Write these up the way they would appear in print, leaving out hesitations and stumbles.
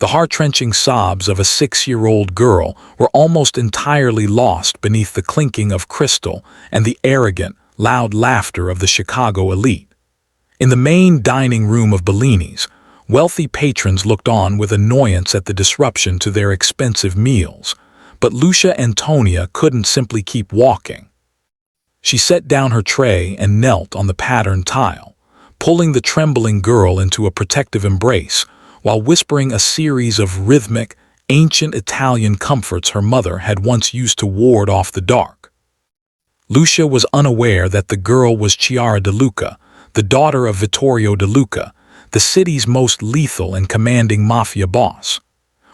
The heart-wrenching sobs of a 6-year-old girl were almost entirely lost beneath the clinking of crystal and the arrogant, loud laughter of the Chicago elite. In the main dining room of Bellini's, wealthy patrons looked on with annoyance at the disruption to their expensive meals, but Lucia Antonia couldn't simply keep walking. She set down her tray and knelt on the patterned tile, pulling the trembling girl into a protective embrace, while whispering a series of rhythmic, ancient Italian comforts her mother had once used to ward off the dark. Lucia was unaware that the girl was Chiara DeLuca, the daughter of Vittorio DeLuca, the city's most lethal and commanding mafia boss.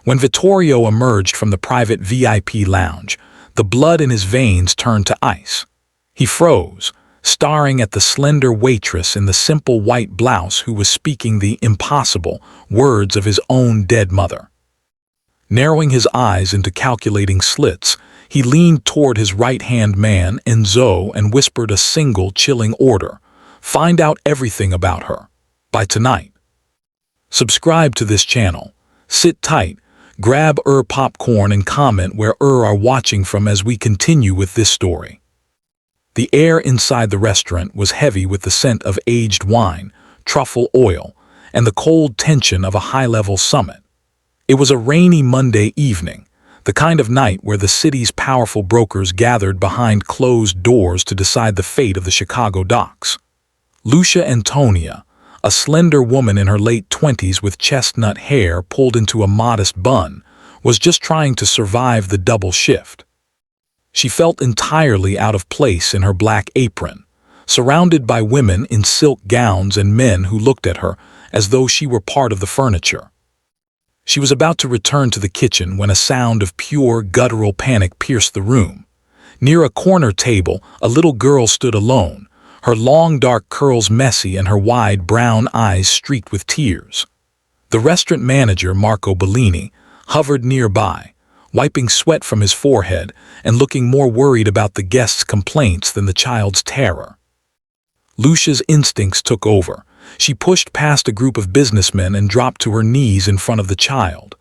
When Vittorio emerged from the private VIP lounge, the blood in his veins turned to ice. He froze, staring at the slender waitress in the simple white blouse who was speaking the impossible words of his own dead mother. Narrowing his eyes into calculating slits, he leaned toward his right-hand man, Enzo, and whispered a single chilling order: "Find out everything about her. By tonight." Subscribe to this channel. Sit tight, grab popcorn and comment where are watching from as we continue with this story. The air inside the restaurant was heavy with the scent of aged wine, truffle oil, and the cold tension of a high-level summit. It was a rainy Monday evening, the kind of night where the city's powerful brokers gathered behind closed doors to decide the fate of the Chicago docks. Lucia Antonia, a slender woman in her late 20s with chestnut hair pulled into a modest bun, was just trying to survive the double shift. She felt entirely out of place in her black apron, surrounded by women in silk gowns and men who looked at her as though she were part of the furniture. She was about to return to the kitchen when a sound of pure, guttural panic pierced the room. Near a corner table, a little girl stood alone, her long dark curls messy and her wide brown eyes streaked with tears. The restaurant manager, Marco Bellini, hovered nearby, wiping sweat from his forehead and looking more worried about the guests' complaints than the child's terror. Lucia's instincts took over. She pushed past a group of businessmen and dropped to her knees in front of the child.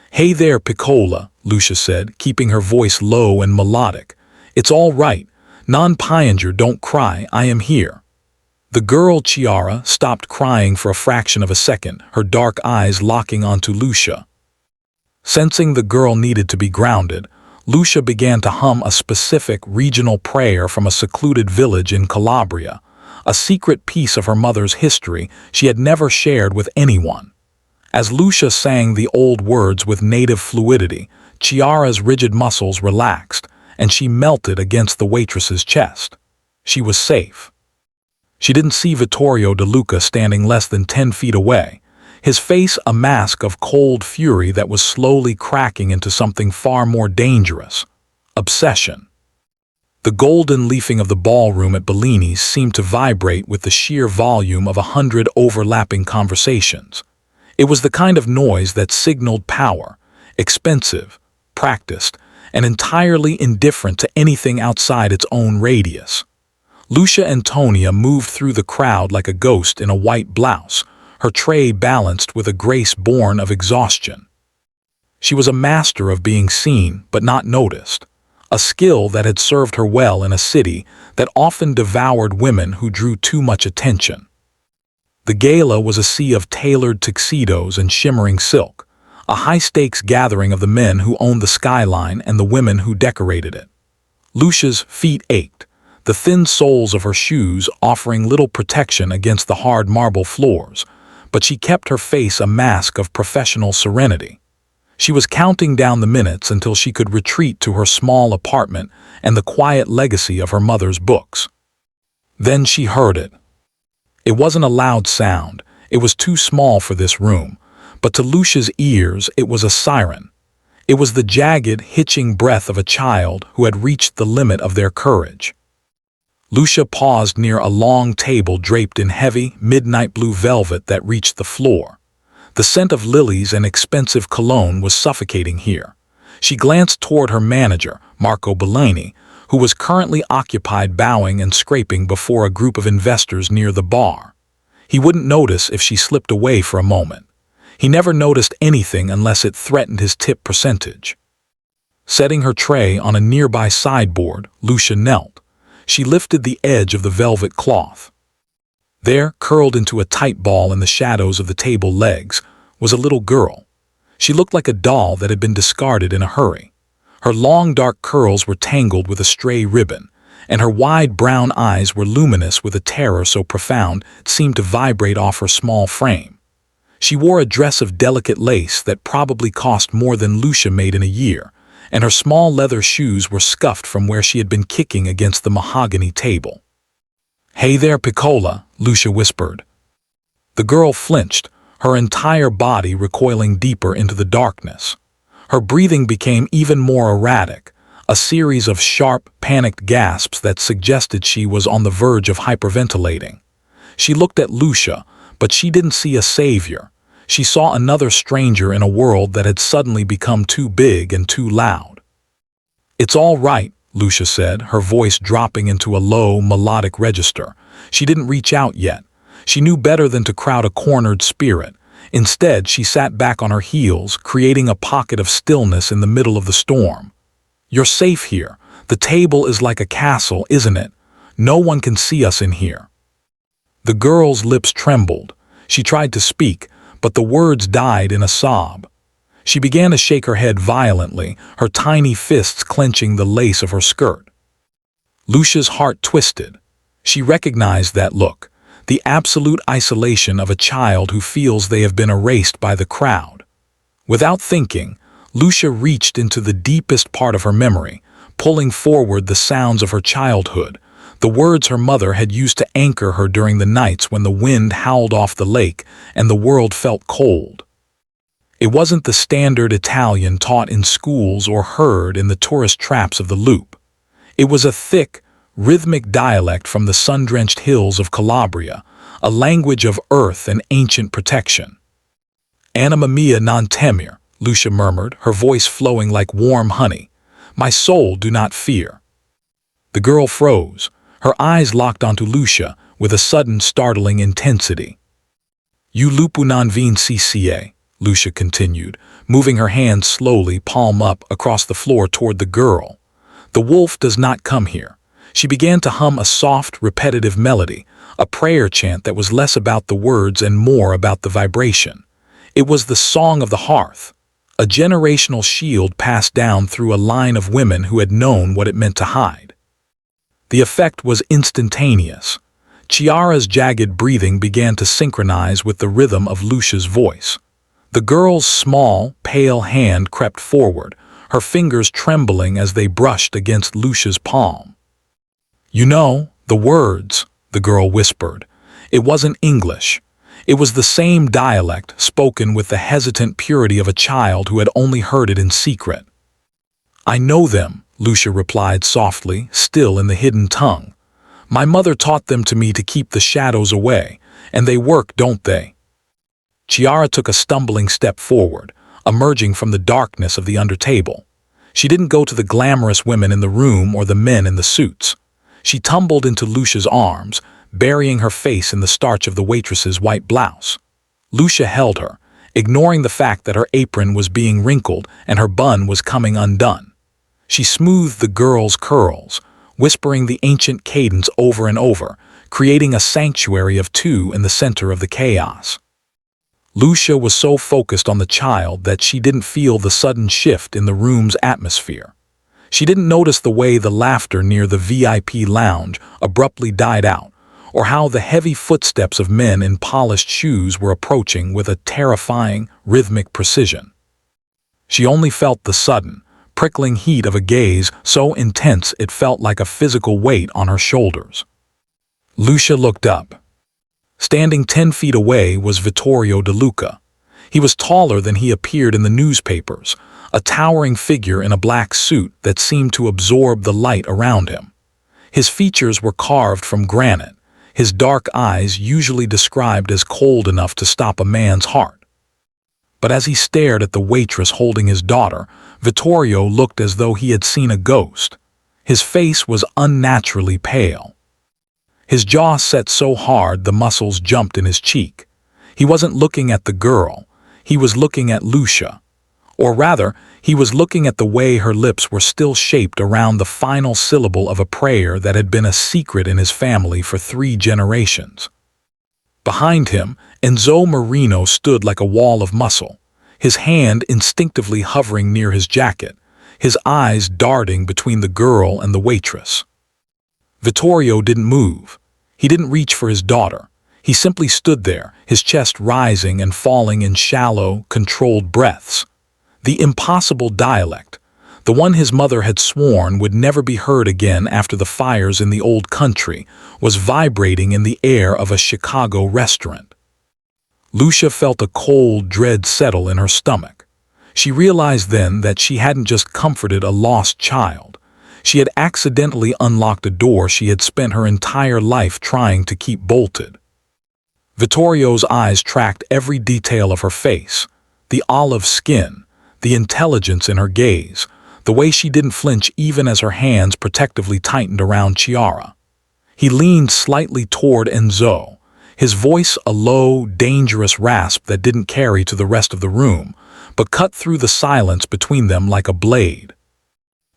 "Hey there, Piccola," Lucia said, keeping her voice low and melodic. "It's all right. Non-Pianger, don't cry, I am here." The girl, Chiara, stopped crying for a fraction of a second, her dark eyes locking onto Lucia. Sensing the girl needed to be grounded, Lucia began to hum a specific regional prayer from a secluded village in Calabria, a secret piece of her mother's history she had never shared with anyone. As Lucia sang the old words with native fluidity, Chiara's rigid muscles relaxed, and she melted against the waitress's chest. She was safe. She didn't see Vittorio DeLuca standing less than 10 feet away, his face a mask of cold fury that was slowly cracking into something far more dangerous: obsession. The golden leafing of the ballroom at Bellini's seemed to vibrate with the sheer volume of 100 overlapping conversations. It was the kind of noise that signaled power, expensive, practiced, and entirely indifferent to anything outside its own radius. Lucia Antonia moved through the crowd like a ghost in a white blouse, her tray balanced with a grace born of exhaustion. She was a master of being seen but not noticed, a skill that had served her well in a city that often devoured women who drew too much attention. The gala was a sea of tailored tuxedos and shimmering silk, a high-stakes gathering of the men who owned the skyline and the women who decorated it. Lucia's feet ached, the thin soles of her shoes offering little protection against the hard marble floors, but she kept her face a mask of professional serenity. She was counting down the minutes until she could retreat to her small apartment and the quiet legacy of her mother's books. Then she heard it. It wasn't a loud sound, it was too small for this room, but to Lucia's ears it was a siren. It was the jagged, hitching breath of a child who had reached the limit of their courage. Lucia paused near a long table draped in heavy, midnight blue velvet that reached the floor. The scent of lilies and expensive cologne was suffocating here. She glanced toward her manager, Marco Bellini, who was currently occupied bowing and scraping before a group of investors near the bar. He wouldn't notice if she slipped away for a moment. He never noticed anything unless it threatened his tip percentage. Setting her tray on a nearby sideboard, Lucia knelt. She lifted the edge of the velvet cloth. There, curled into a tight ball in the shadows of the table legs, was a little girl. She looked like a doll that had been discarded in a hurry. Her long dark curls were tangled with a stray ribbon, and her wide brown eyes were luminous with a terror so profound it seemed to vibrate off her small frame. She wore a dress of delicate lace that probably cost more than Lucia made in a year, and her small leather shoes were scuffed from where she had been kicking against the mahogany table. "Hey there, Piccola," Lucia whispered. The girl flinched, her entire body recoiling deeper into the darkness. Her breathing became even more erratic, a series of sharp, panicked gasps that suggested she was on the verge of hyperventilating. She looked at Lucia, but she didn't see a savior. She saw another stranger in a world that had suddenly become too big and too loud. "It's all right," Lucia said, her voice dropping into a low, melodic register. She didn't reach out yet. She knew better than to crowd a cornered spirit. Instead, she sat back on her heels, creating a pocket of stillness in the middle of the storm. "You're safe here. The table is like a castle, isn't it? No one can see us in here." The girl's lips trembled. She tried to speak, but the words died in a sob. She began to shake her head violently, her tiny fists clenching the lace of her skirt. Lucia's heart twisted. She recognized that look, the absolute isolation of a child who feels they have been erased by the crowd. Without thinking, Lucia reached into the deepest part of her memory, pulling forward the sounds of her childhood, the words her mother had used to anchor her during the nights when the wind howled off the lake and the world felt cold. It wasn't the standard Italian taught in schools or heard in the tourist traps of the Loop. It was a thick, rhythmic dialect from the sun-drenched hills of Calabria, a language of earth and ancient protection. "Anima mia non temere," Lucia murmured, her voice flowing like warm honey. "My soul, do not fear." The girl froze, her eyes locked onto Lucia with a sudden startling intensity. "You lupu non vin cca," Lucia continued, moving her hand slowly, palm up, across the floor toward the girl. "The wolf does not come here." She began to hum a soft, repetitive melody, a prayer chant that was less about the words and more about the vibration. It was the song of the hearth, a generational shield passed down through a line of women who had known what it meant to hide. The effect was instantaneous. Chiara's jagged breathing began to synchronize with the rhythm of Lucia's voice. The girl's small, pale hand crept forward, her fingers trembling as they brushed against Lucia's palm. "You know, the words," the girl whispered. It wasn't English. It was the same dialect, spoken with the hesitant purity of a child who had only heard it in secret. "I know them," Lucia replied softly, still in the hidden tongue. "My mother taught them to me to keep the shadows away, and they work, don't they?" Chiara took a stumbling step forward, emerging from the darkness of the undertable. She didn't go to the glamorous women in the room or the men in the suits. She tumbled into Lucia's arms, burying her face in the starch of the waitress's white blouse. Lucia held her, ignoring the fact that her apron was being wrinkled and her bun was coming undone. She smoothed the girl's curls, whispering the ancient cadence over and over, creating a sanctuary of two in the center of the chaos. Lucia was so focused on the child that she didn't feel the sudden shift in the room's atmosphere. She didn't notice the way the laughter near the VIP lounge abruptly died out, or how the heavy footsteps of men in polished shoes were approaching with a terrifying, rhythmic precision. She only felt the sudden, prickling heat of a gaze so intense it felt like a physical weight on her shoulders. Lucia looked up. Standing 10 feet away was Vittorio DeLuca. He was taller than he appeared in the newspapers, a towering figure in a black suit that seemed to absorb the light around him. His features were carved from granite, his dark eyes usually described as cold enough to stop a man's heart. But as he stared at the waitress holding his daughter, Vittorio looked as though he had seen a ghost. His face was unnaturally pale. His jaw set so hard the muscles jumped in his cheek. He wasn't looking at the girl. he was looking at Lucia. Or rather, he was looking at the way her lips were still shaped around the final syllable of a prayer that had been a secret in his family for 3 generations. Behind him, Enzo Marino stood like a wall of muscle, his hand instinctively hovering near his jacket, his eyes darting between the girl and the waitress. Vittorio didn't move. He didn't reach for his daughter. He simply stood there, his chest rising and falling in shallow, controlled breaths. The impossible dialect, the one his mother had sworn would never be heard again after the fires in the old country, was vibrating in the air of a Chicago restaurant. Lucia felt a cold dread settle in her stomach. She realized then that she hadn't just comforted a lost child. She had accidentally unlocked a door she had spent her entire life trying to keep bolted. Vittorio's eyes tracked every detail of her face, the olive skin, the intelligence in her gaze, the way she didn't flinch even as her hands protectively tightened around Chiara. He leaned slightly toward Enzo, his voice a low, dangerous rasp that didn't carry to the rest of the room, but cut through the silence between them like a blade.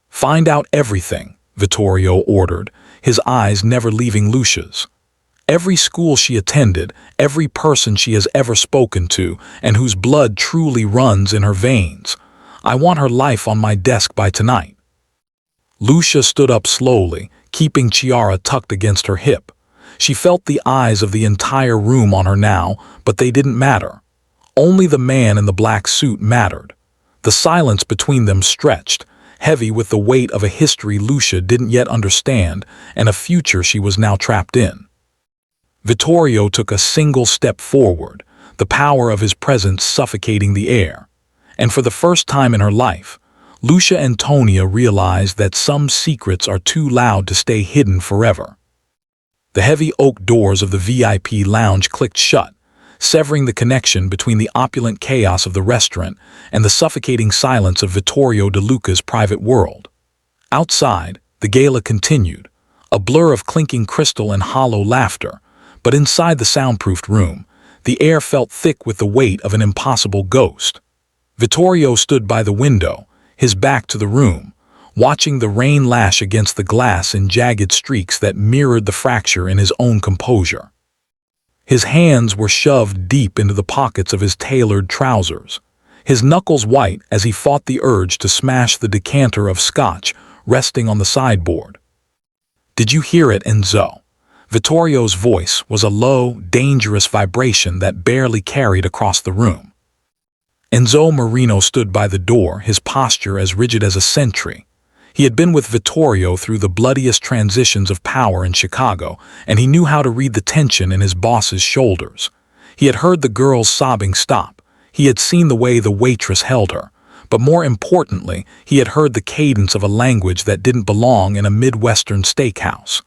"Find out everything," Vittorio ordered, his eyes never leaving Lucia's. "Every school she attended, every person she has ever spoken to, and whose blood truly runs in her veins. I want her life on my desk by tonight." Lucia stood up slowly, keeping Chiara tucked against her hip. She felt the eyes of the entire room on her now, but they didn't matter. Only the man in the black suit mattered. The silence between them stretched, heavy with the weight of a history Lucia didn't yet understand and a future she was now trapped in. Vittorio took a single step forward, the power of his presence suffocating the air. And for the first time in her life, Lucia Antonia realized that some secrets are too loud to stay hidden forever. The heavy oak doors of the VIP lounge clicked shut, severing the connection between the opulent chaos of the restaurant and the suffocating silence of Vittorio DeLuca's private world. Outside, the gala continued, a blur of clinking crystal and hollow laughter, but inside the soundproofed room, the air felt thick with the weight of an impossible ghost. Vittorio stood by the window, his back to the room, watching the rain lash against the glass in jagged streaks that mirrored the fracture in his own composure. His hands were shoved deep into the pockets of his tailored trousers, his knuckles white as he fought the urge to smash the decanter of scotch resting on the sideboard. "Did you hear it, Enzo?" Vittorio's voice was a low, dangerous vibration that barely carried across the room. Enzo Marino stood by the door, his posture as rigid as a sentry. He had been with Vittorio through the bloodiest transitions of power in Chicago, and he knew how to read the tension in his boss's shoulders. He had heard the girl's sobbing stop. He had seen the way the waitress held her. But more importantly, he had heard the cadence of a language that didn't belong in a Midwestern steakhouse.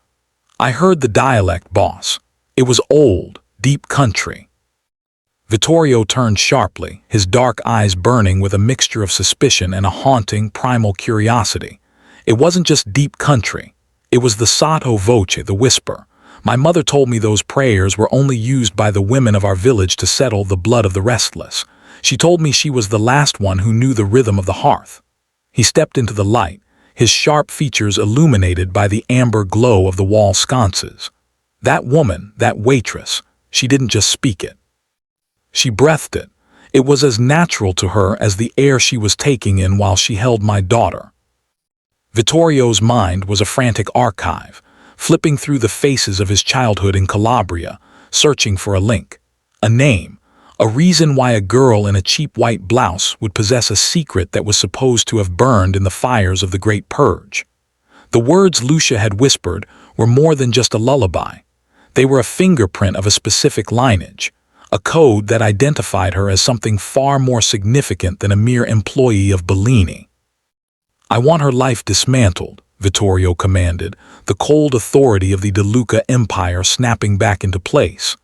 "I heard the dialect, boss. It was old, deep country." Vittorio turned sharply, his dark eyes burning with a mixture of suspicion and a haunting, primal curiosity. It wasn't just deep country. It was the sotto voce, the whisper. "My mother told me those prayers were only used by the women of our village to settle the blood of the restless. She told me she was the last one who knew the rhythm of the hearth." He stepped into the light, his sharp features illuminated by the amber glow of the wall sconces. That woman, that waitress, she didn't just speak it. She breathed it. It was as natural to her as the air she was taking in while she held my daughter. Vittorio's mind was a frantic archive, flipping through the faces of his childhood in Calabria, searching for a link, a name, a reason why a girl in a cheap white blouse would possess a secret that was supposed to have burned in the fires of the Great Purge. The words Lucia had whispered were more than just a lullaby. They were a fingerprint of a specific lineage, a code that identified her as something far more significant than a mere employee of Bellini. "I want her life dismantled," Vittorio commanded, the cold authority of the DeLuca empire snapping back into place.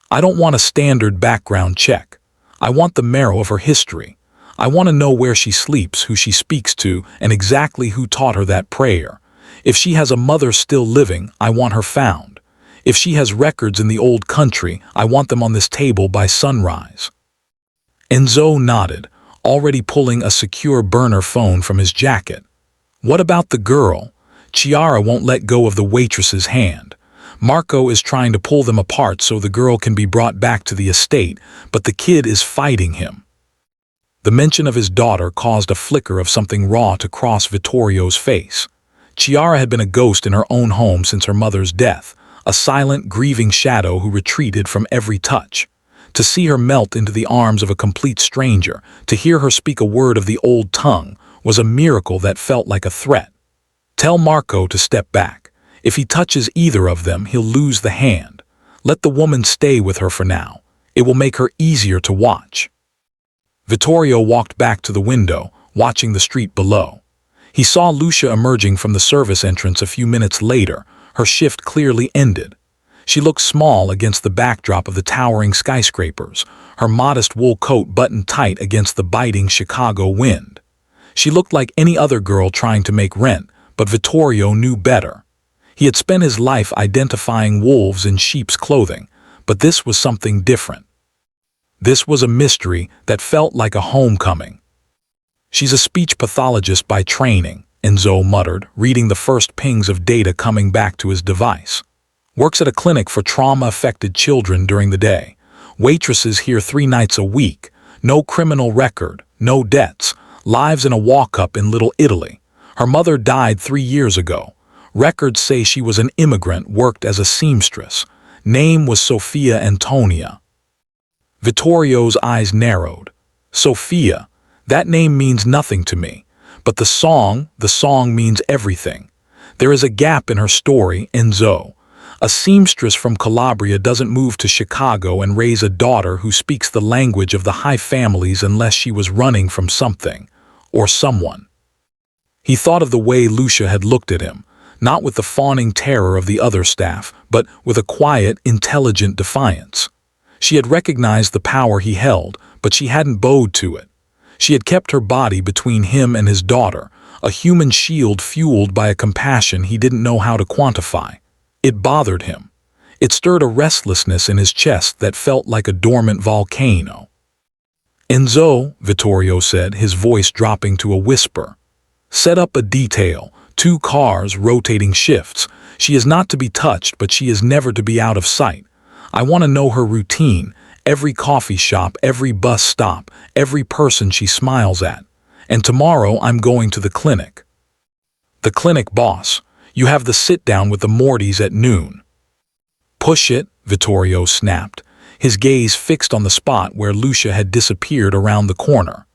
"I don't want a standard background check. I want the marrow of her history. I want to know where she sleeps, who she speaks to, and exactly who taught her that prayer. If she has a mother still living, I want her found. If she has records in the old country, I want them on this table by sunrise." Enzo nodded, already pulling a secure burner phone from his jacket. What about the girl? Chiara won't let go of the waitress's hand. Marco is trying to pull them apart so the girl can be brought back to the estate, but the kid is fighting him. The mention of his daughter caused a flicker of something raw to cross Vittorio's face. Chiara had been a ghost in her own home since her mother's death, a silent, grieving shadow who retreated from every touch. To see her melt into the arms of a complete stranger, to hear her speak a word of the old tongue, was a miracle that felt like a threat. Tell Marco to step back. If he touches either of them, he'll lose the hand. Let the woman stay with her for now. It will make her easier to watch. Vittorio walked back to the window, watching the street below. He saw Lucia emerging from the service entrance a few minutes later, her shift clearly ended. She looked small against the backdrop of the towering skyscrapers, her modest wool coat buttoned tight against the biting Chicago wind. She looked like any other girl trying to make rent, but Vittorio knew better. He had spent his life identifying wolves in sheep's clothing, but this was something different. This was a mystery that felt like a homecoming. She's a speech pathologist by training, Enzo muttered, reading the first pings of data coming back to his device. Works at a clinic for trauma-affected children during the day. Waitresses here 3 nights a week. No criminal record, no debts. Lives in a walk-up in Little Italy. Her mother died 3 years ago. Records say she was an immigrant, worked as a seamstress. Name was Lucia Antonia. Vittorio's eyes narrowed. Sophia, that name means nothing to me. But the song means everything. There is a gap in her story, Enzo. A seamstress from Calabria doesn't move to Chicago and raise a daughter who speaks the language of the high families unless she was running from something, or someone. He thought of the way Lucia had looked at him, not with the fawning terror of the other staff, but with a quiet, intelligent defiance. She had recognized the power he held, but she hadn't bowed to it. She had kept her body between him and his daughter, a human shield fueled by a compassion he didn't know how to quantify. It bothered him. It stirred a restlessness in his chest that felt like a dormant volcano. Enzo, Vittorio said, his voice dropping to a whisper. Set up a detail, 2 cars, rotating shifts. She is not to be touched, but she is never to be out of sight. I want to know her routine, every coffee shop, every bus stop, every person she smiles at. And tomorrow I'm going to the clinic. The clinic, boss. You have the sit-down with the Mortys at noon. Push it, Vittorio snapped, his gaze fixed on the spot where Lucia had disappeared around the corner.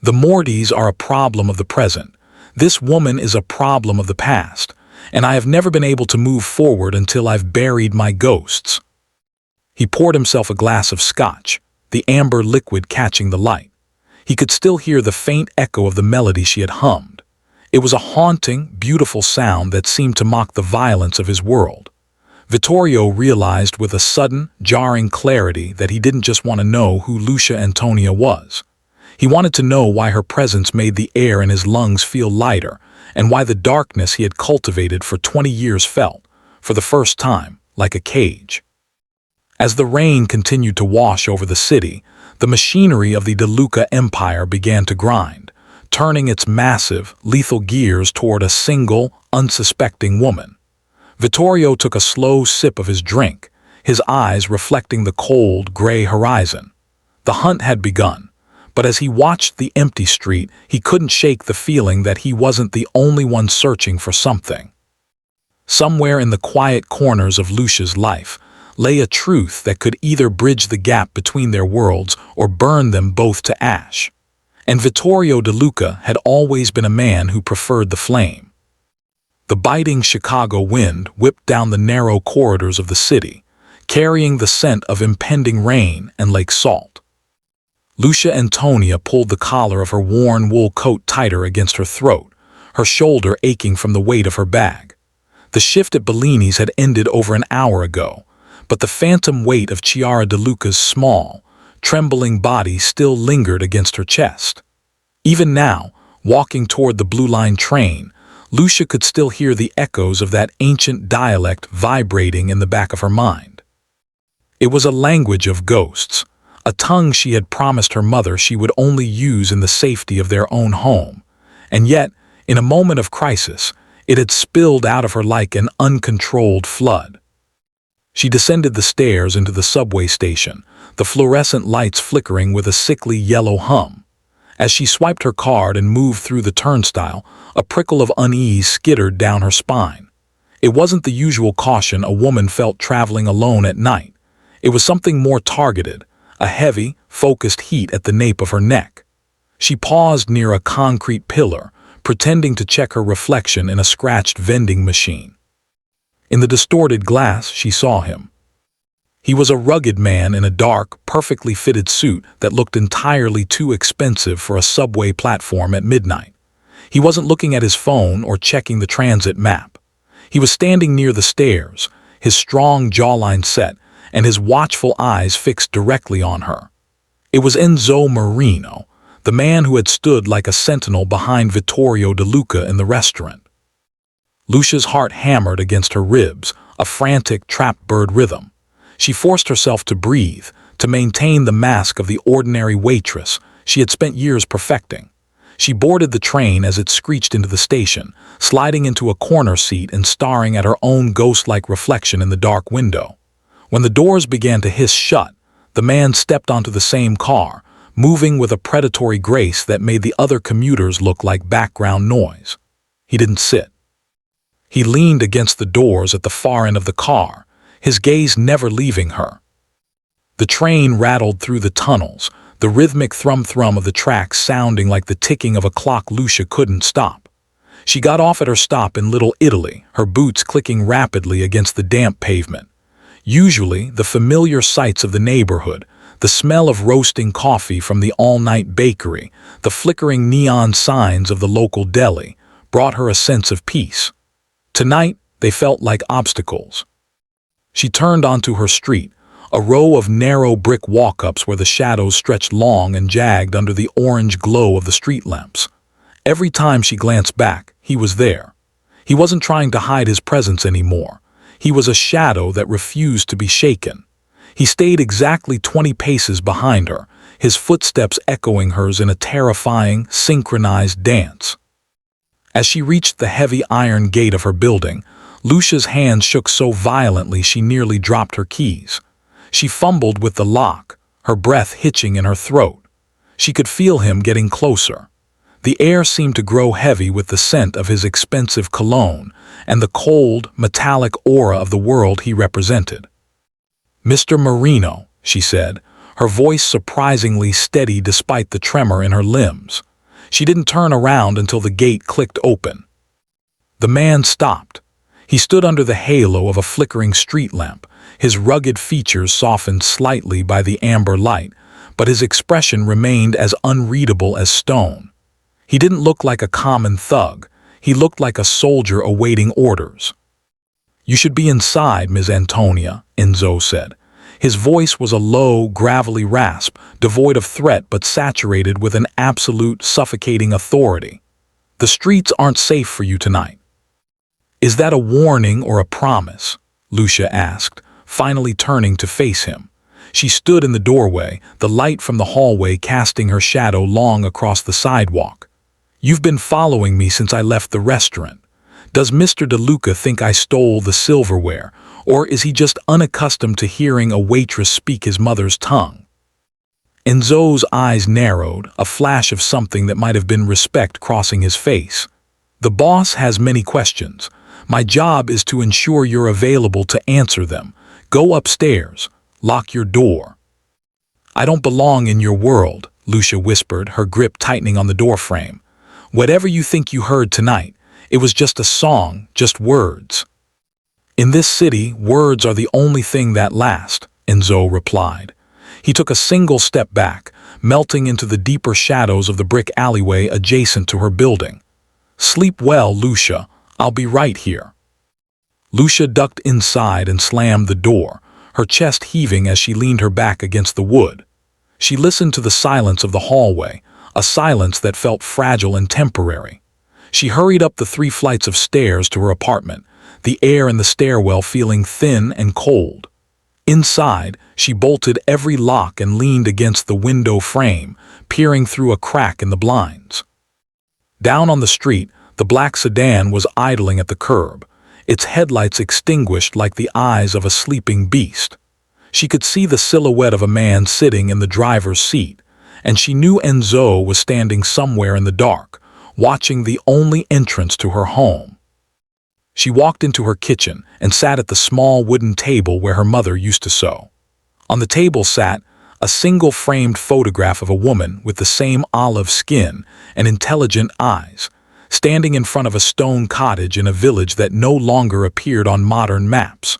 The Mortys are a problem of the present. This woman is a problem of the past, and I have never been able to move forward until I've buried my ghosts. He poured himself a glass of scotch, the amber liquid catching the light. He could still hear the faint echo of the melody she had hummed. It was a haunting, beautiful sound that seemed to mock the violence of his world. Vittorio realized with a sudden, jarring clarity that he didn't just want to know who Lucia Antonia was. He wanted to know why her presence made the air in his lungs feel lighter, and why the darkness he had cultivated for 20 years felt, for the first time, like a cage. As the rain continued to wash over the city, the machinery of the DeLuca empire began to grind, turning its massive, lethal gears toward a single, unsuspecting woman. Vittorio took a slow sip of his drink, his eyes reflecting the cold, gray horizon. The hunt had begun, but as he watched the empty street, he couldn't shake the feeling that he wasn't the only one searching for something. Somewhere in the quiet corners of Lucia's life lay a truth that could either bridge the gap between their worlds or burn them both to ash. And Vittorio DeLuca had always been a man who preferred the flame. The biting Chicago wind whipped down the narrow corridors of the city, carrying the scent of impending rain and lake salt. Lucia Antonia pulled the collar of her worn wool coat tighter against her throat, her shoulder aching from the weight of her bag. The shift at Bellini's had ended over an hour ago, but the phantom weight of Chiara DeLuca's small, trembling body still lingered against her chest. Even now, walking toward the Blue Line train, Lucia could still hear the echoes of that ancient dialect vibrating in the back of her mind. It was a language of ghosts, a tongue she had promised her mother she would only use in the safety of their own home. And yet, in a moment of crisis, it had spilled out of her like an uncontrolled flood. She descended the stairs into the subway station, the fluorescent lights flickering with a sickly yellow hum. As she swiped her card and moved through the turnstile, a prickle of unease skittered down her spine. It wasn't the usual caution a woman felt traveling alone at night. It was something more targeted, a heavy, focused heat at the nape of her neck. She paused near a concrete pillar, pretending to check her reflection in a scratched vending machine. In the distorted glass, she saw him. He was a rugged man in a dark, perfectly fitted suit that looked entirely too expensive for a subway platform at midnight. He wasn't looking at his phone or checking the transit map. He was standing near the stairs, his strong jawline set, and his watchful eyes fixed directly on her. It was Enzo Marino, the man who had stood like a sentinel behind Vittorio DeLuca in the restaurant. Lucia's heart hammered against her ribs, a frantic trap bird rhythm. She forced herself to breathe, to maintain the mask of the ordinary waitress she had spent years perfecting. She boarded the train as it screeched into the station, sliding into a corner seat and staring at her own ghost-like reflection in the dark window. When the doors began to hiss shut, the man stepped onto the same car, moving with a predatory grace that made the other commuters look like background noise. He didn't sit. He leaned against the doors at the far end of the car, his gaze never leaving her. The train rattled through the tunnels, the rhythmic thrum-thrum of the tracks sounding like the ticking of a clock Lucia couldn't stop. She got off at her stop in Little Italy, her boots clicking rapidly against the damp pavement. Usually, the familiar sights of the neighborhood, the smell of roasting coffee from the all-night bakery, the flickering neon signs of the local deli, brought her a sense of peace. Tonight, they felt like obstacles. She turned onto her street, a row of narrow brick walk-ups where the shadows stretched long and jagged under the orange glow of the street lamps. Every time she glanced back, he was there. He wasn't trying to hide his presence anymore. He was a shadow that refused to be shaken. He stayed exactly 20 paces behind her, his footsteps echoing hers in a terrifying, synchronized dance. As she reached the heavy iron gate of her building, Lucia's hands shook so violently she nearly dropped her keys. She fumbled with the lock, her breath hitching in her throat. She could feel him getting closer. The air seemed to grow heavy with the scent of his expensive cologne and the cold, metallic aura of the world he represented. "Mr. Marino," she said, her voice surprisingly steady despite the tremor in her limbs. She didn't turn around until the gate clicked open. The man stopped. He stood under the halo of a flickering street lamp, his rugged features softened slightly by the amber light, but his expression remained as unreadable as stone. He didn't look like a common thug. He looked like a soldier awaiting orders. "You should be inside, Ms. Antonia," Enzo said. His voice was a low, gravelly rasp, devoid of threat but saturated with an absolute, suffocating authority. "The streets aren't safe for you tonight." "Is that a warning or a promise?" Lucia asked, finally turning to face him. She stood in the doorway, the light from the hallway casting her shadow long across the sidewalk. "You've been following me since I left the restaurant. Does Mr. DeLuca think I stole the silverware, or is he just unaccustomed to hearing a waitress speak his mother's tongue?" Enzo's eyes narrowed, a flash of something that might have been respect crossing his face. "The boss has many questions. My job is to ensure you're available to answer them. Go upstairs. Lock your door." "I don't belong in your world," Lucia whispered, her grip tightening on the doorframe. "Whatever you think you heard tonight, it was just a song, just words." "In this city, words are the only thing that last," Enzo replied. He took a single step back, melting into the deeper shadows of the brick alleyway adjacent to her building. "Sleep well, Lucia. I'll be right here." Lucia ducked inside and slammed the door, her chest heaving as she leaned her back against the wood. She listened to the silence of the hallway, a silence that felt fragile and temporary. She hurried up the 3 flights of stairs to her apartment, the air in the stairwell feeling thin and cold. Inside, she bolted every lock and leaned against the window frame, peering through a crack in the blinds. Down on the street, the black sedan was idling at the curb, its headlights extinguished like the eyes of a sleeping beast. She could see the silhouette of a man sitting in the driver's seat, and she knew Enzo was standing somewhere in the dark, watching the only entrance to her home. She walked into her kitchen and sat at the small wooden table where her mother used to sew. On the table sat a single framed photograph of a woman with the same olive skin and intelligent eyes, standing in front of a stone cottage in a village that no longer appeared on modern maps.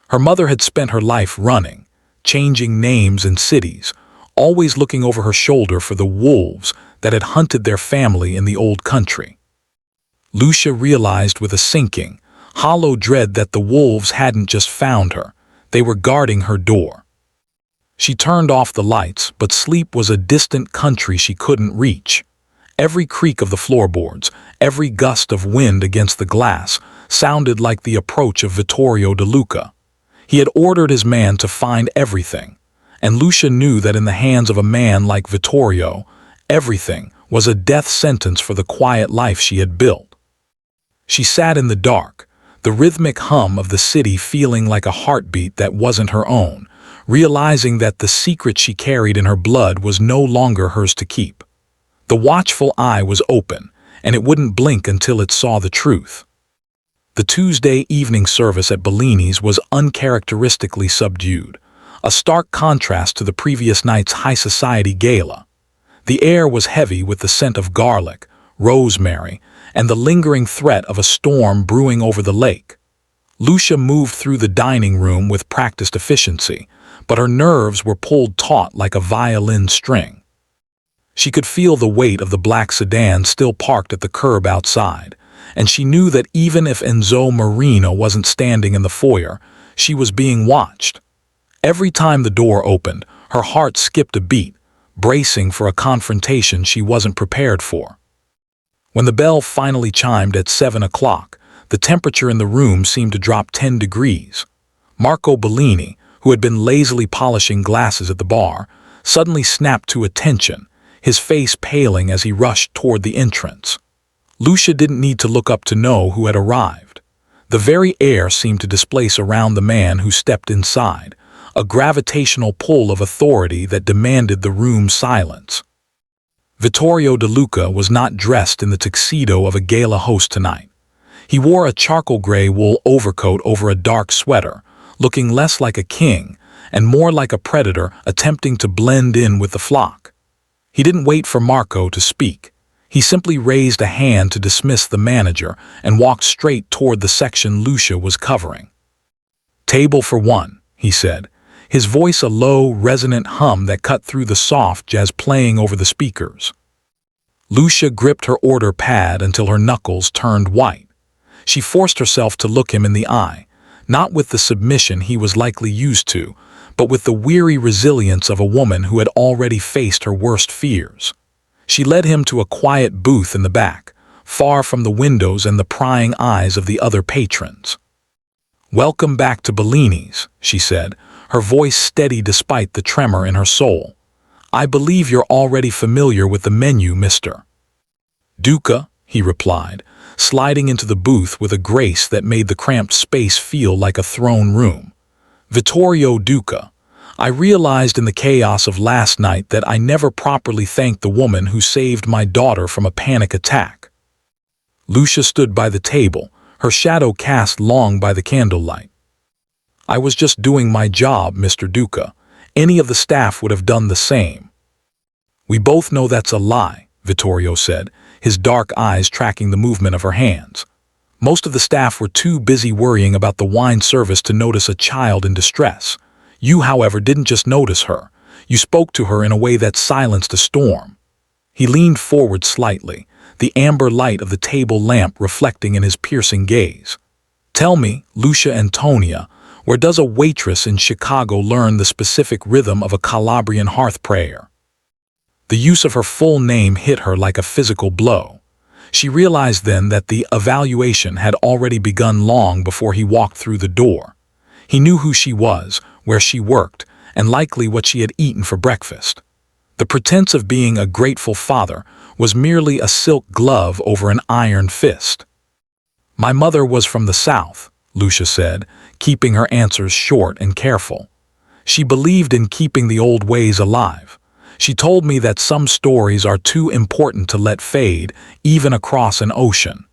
Her mother had spent her life running, changing names and cities, always looking over her shoulder for the wolves that had hunted their family in the old country. Lucia realized with a sinking, hollow dread that the wolves hadn't just found her, they were guarding her door. She turned off the lights, but sleep was a distant country she couldn't reach. Every creak of the floorboards, every gust of wind against the glass, sounded like the approach of Vittorio DeLuca. He had ordered his man to find everything, and Lucia knew that in the hands of a man like Vittorio, everything was a death sentence for the quiet life she had built. She sat in the dark, the rhythmic hum of the city feeling like a heartbeat that wasn't her own, realizing that the secret she carried in her blood was no longer hers to keep. The watchful eye was open, and it wouldn't blink until it saw the truth. The Tuesday evening service at Bellini's was uncharacteristically subdued, a stark contrast to the previous night's high society gala. The air was heavy with the scent of garlic, rosemary, and the lingering threat of a storm brewing over the lake. Lucia moved through the dining room with practiced efficiency, but her nerves were pulled taut like a violin string. She could feel the weight of the black sedan still parked at the curb outside, and she knew that even if Enzo Marino wasn't standing in the foyer, she was being watched. Every time the door opened, her heart skipped a beat, bracing for a confrontation she wasn't prepared for. When the bell finally chimed at 7 o'clock, the temperature in the room seemed to drop 10 degrees. Marco Bellini, who had been lazily polishing glasses at the bar, suddenly snapped to attention, his face paling as he rushed toward the entrance. Lucia didn't need to look up to know who had arrived. The very air seemed to displace around the man who stepped inside, a gravitational pull of authority that demanded the room's silence. Vittorio DeLuca was not dressed in the tuxedo of a gala host tonight. He wore a charcoal gray wool overcoat over a dark sweater, looking less like a king and more like a predator attempting to blend in with the flock. He didn't wait for Marco to speak. He simply raised a hand to dismiss the manager and walked straight toward the section Lucia was covering. "Table for one," he said, his voice a low, resonant hum that cut through the soft jazz playing over the speakers. Lucia gripped her order pad until her knuckles turned white. She forced herself to look him in the eye, not with the submission he was likely used to, but with the weary resilience of a woman who had already faced her worst fears. She led him to a quiet booth in the back, far from the windows and the prying eyes of the other patrons. "Welcome back to Bellini's," she said, her voice steady despite the tremor in her soul. "I believe you're already familiar with the menu, Mr. Duca," he replied, sliding into the booth with a grace that made the cramped space feel like a throne room. "Vittorio Duca. I realized in the chaos of last night that I never properly thanked the woman who saved my daughter from a panic attack." Lucia stood by the table, her shadow cast long by the candlelight. "I was just doing my job, Mr. Duca. Any of the staff would have done the same." "We both know that's a lie," Vittorio said, his dark eyes tracking the movement of her hands. "Most of the staff were too busy worrying about the wine service to notice a child in distress. You, however, didn't just notice her. You spoke to her in a way that silenced a storm." He leaned forward slightly, the amber light of the table lamp reflecting in his piercing gaze. "Tell me, Lucia Antonia, where does a waitress in Chicago learn the specific rhythm of a Calabrian hearth prayer?" The use of her full name hit her like a physical blow. She realized then that the evaluation had already begun long before he walked through the door. He knew who she was, where she worked, and likely what she had eaten for breakfast. The pretense of being a grateful father was merely a silk glove over an iron fist. "My mother was from the South," Lucia said, keeping her answers short and careful. "She believed in keeping the old ways alive. She told me that some stories are too important to let fade, even across an ocean."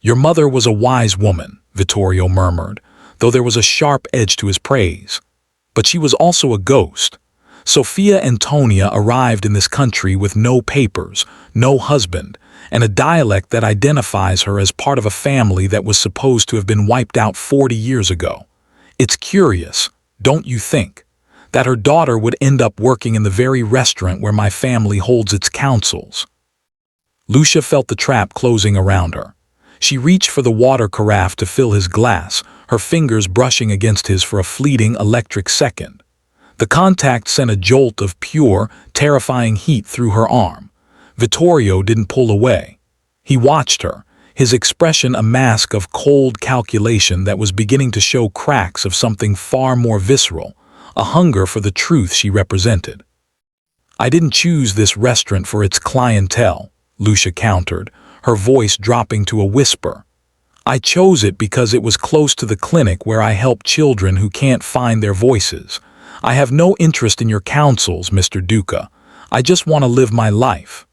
"Your mother was a wise woman," Vittorio murmured, though there was a sharp edge to his praise. "But she was also a ghost. Lucia Antonia arrived in this country with no papers, no husband, and a dialect that identifies her as part of a family that was supposed to have been wiped out 40 years ago. It's curious, don't you think, that her daughter would end up working in the very restaurant where my family holds its councils?" Lucia felt the trap closing around her. She reached for the water carafe to fill his glass, her fingers brushing against his for a fleeting electric second. The contact sent a jolt of pure, terrifying heat through her arm. Vittorio didn't pull away. He watched her, his expression a mask of cold calculation that was beginning to show cracks of something far more visceral, a hunger for the truth she represented. "I didn't choose this restaurant for its clientele," Lucia countered, her voice dropping to a whisper. "I chose it because it was close to the clinic where I help children who can't find their voices. I have no interest in your counsels, Mr. Duca. I just want to live my life."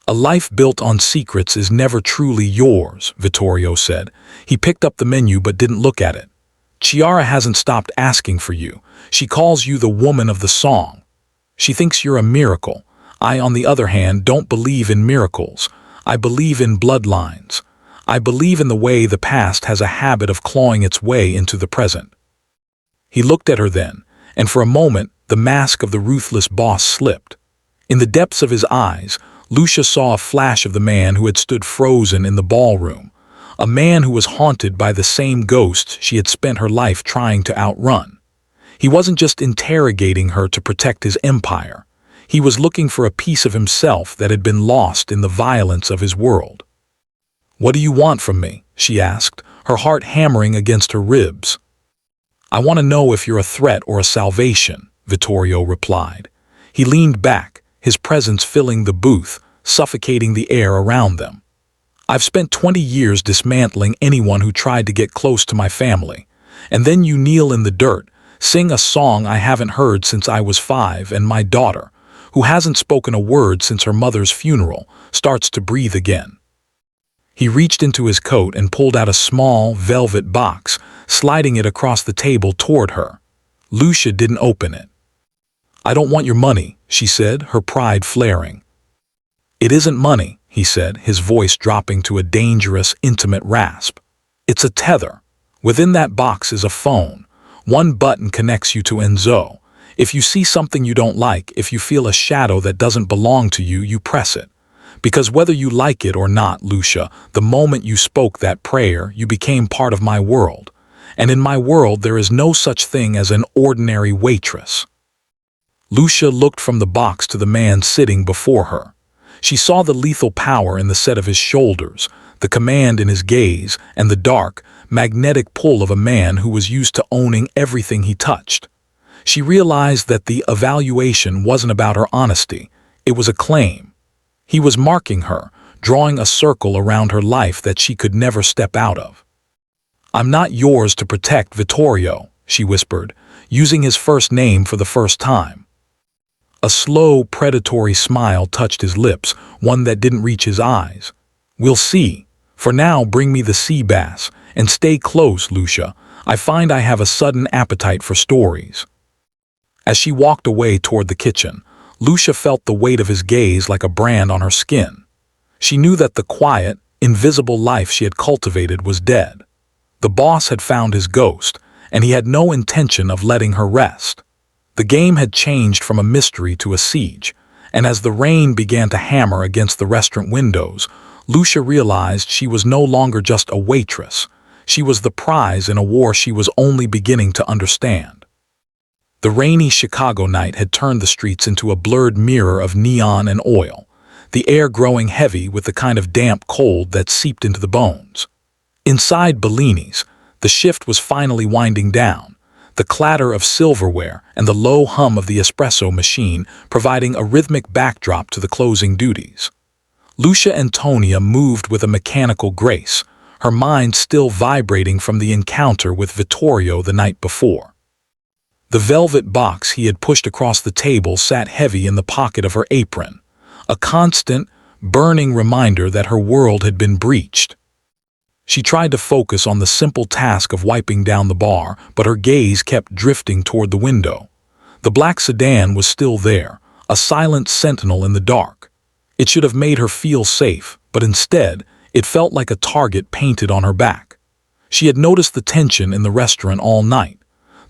"A life built on secrets is never truly yours," Vittorio said. He picked up the menu but didn't look at it. "Chiara hasn't stopped asking for you. She calls you the woman of the song. She thinks you're a miracle. I, on the other hand, don't believe in miracles. I believe in bloodlines. I believe in the way the past has a habit of clawing its way into the present." He looked at her then, and for a moment the mask of the ruthless boss slipped. In the depths of his eyes, Lucia saw a flash of the man who had stood frozen in the ballroom, a man who was haunted by the same ghosts she had spent her life trying to outrun. He wasn't just interrogating her to protect his empire. He was looking for a piece of himself that had been lost in the violence of his world. "What do you want from me?" she asked, her heart hammering against her ribs. "I want to know if you're a threat or a salvation," Vittorio replied. He leaned back, his presence filling the booth, suffocating the air around them. "I've spent 20 years dismantling anyone who tried to get close to my family, and then you kneel in the dirt, sing a song I haven't heard since I was 5, and my daughter, who hasn't spoken a word since her mother's funeral, starts to breathe again." He reached into his coat and pulled out a small, velvet box, sliding it across the table toward her. Lucia didn't open it. "I don't want your money," she said, her pride flaring. "It isn't money," he said, his voice dropping to a dangerous, intimate rasp. "It's a tether. Within that box is a phone. One button connects you to Enzo. If you see something you don't like, if you feel a shadow that doesn't belong to you, you press it. Because whether you like it or not, Lucia, the moment you spoke that prayer, you became part of my world. And in my world there is no such thing as an ordinary waitress." Lucia looked from the box to the man sitting before her. She saw the lethal power in the set of his shoulders, the command in his gaze, and the dark, magnetic pull of a man who was used to owning everything he touched. She realized that the evaluation wasn't about her honesty, it was a claim. He was marking her, drawing a circle around her life that she could never step out of. "I'm not yours to protect, Vittorio," she whispered, using his first name for the first time. A slow, predatory smile touched his lips, one that didn't reach his eyes. "We'll see. For now, bring me the sea bass, and stay close, Lucia. I find I have a sudden appetite for stories." As she walked away toward the kitchen, Lucia felt the weight of his gaze like a brand on her skin. She knew that the quiet, invisible life she had cultivated was dead. The boss had found his ghost, and he had no intention of letting her rest. The game had changed from a mystery to a siege, and as the rain began to hammer against the restaurant windows, Lucia realized she was no longer just a waitress. She was the prize in a war she was only beginning to understand. The rainy Chicago night had turned the streets into a blurred mirror of neon and oil, the air growing heavy with the kind of damp cold that seeped into the bones. Inside Bellini's, the shift was finally winding down. the clatter of silverware and the low hum of the espresso machine providing a rhythmic backdrop to the closing duties. Lucia Antonia moved with a mechanical grace, her mind still vibrating from the encounter with Vittorio the night before. The velvet box he had pushed across the table sat heavy in the pocket of her apron, a constant, burning reminder that her world had been breached. She tried to focus on the simple task of wiping down the bar, but her gaze kept drifting toward the window. The black sedan was still there, a silent sentinel in the dark. It should have made her feel safe, but instead, it felt like a target painted on her back. She had noticed the tension in the restaurant all night,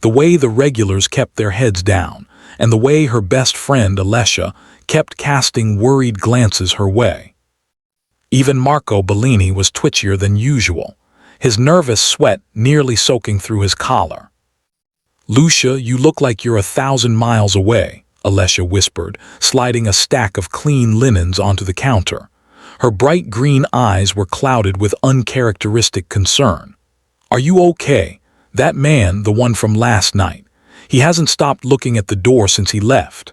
the way the regulars kept their heads down, and the way her best friend, Alessia, kept casting worried glances her way. Even Marco Bellini was twitchier than usual, his nervous sweat nearly soaking through his collar. "Lucia, you look like you're 1,000 miles away," Alessia whispered, sliding a stack of clean linens onto the counter. Her bright green eyes were clouded with uncharacteristic concern. "Are you okay? That man, the one from last night, he hasn't stopped looking at the door since he left."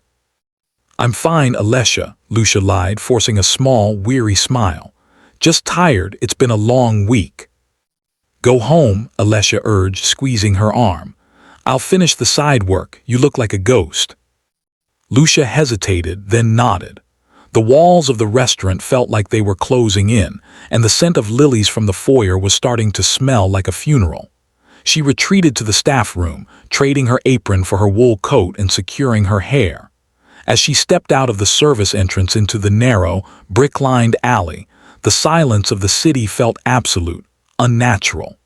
"I'm fine, Alessia," Lucia lied, forcing a small, weary smile. "Just tired, it's been a long week." "Go home," Alessia urged, squeezing her arm. "I'll finish the side work, you look like a ghost." Lucia hesitated, then nodded. The walls of the restaurant felt like they were closing in, and the scent of lilies from the foyer was starting to smell like a funeral. She retreated to the staff room, trading her apron for her wool coat and securing her hair. As she stepped out of the service entrance into the narrow, brick-lined alley, the silence of the city felt absolute, unnatural.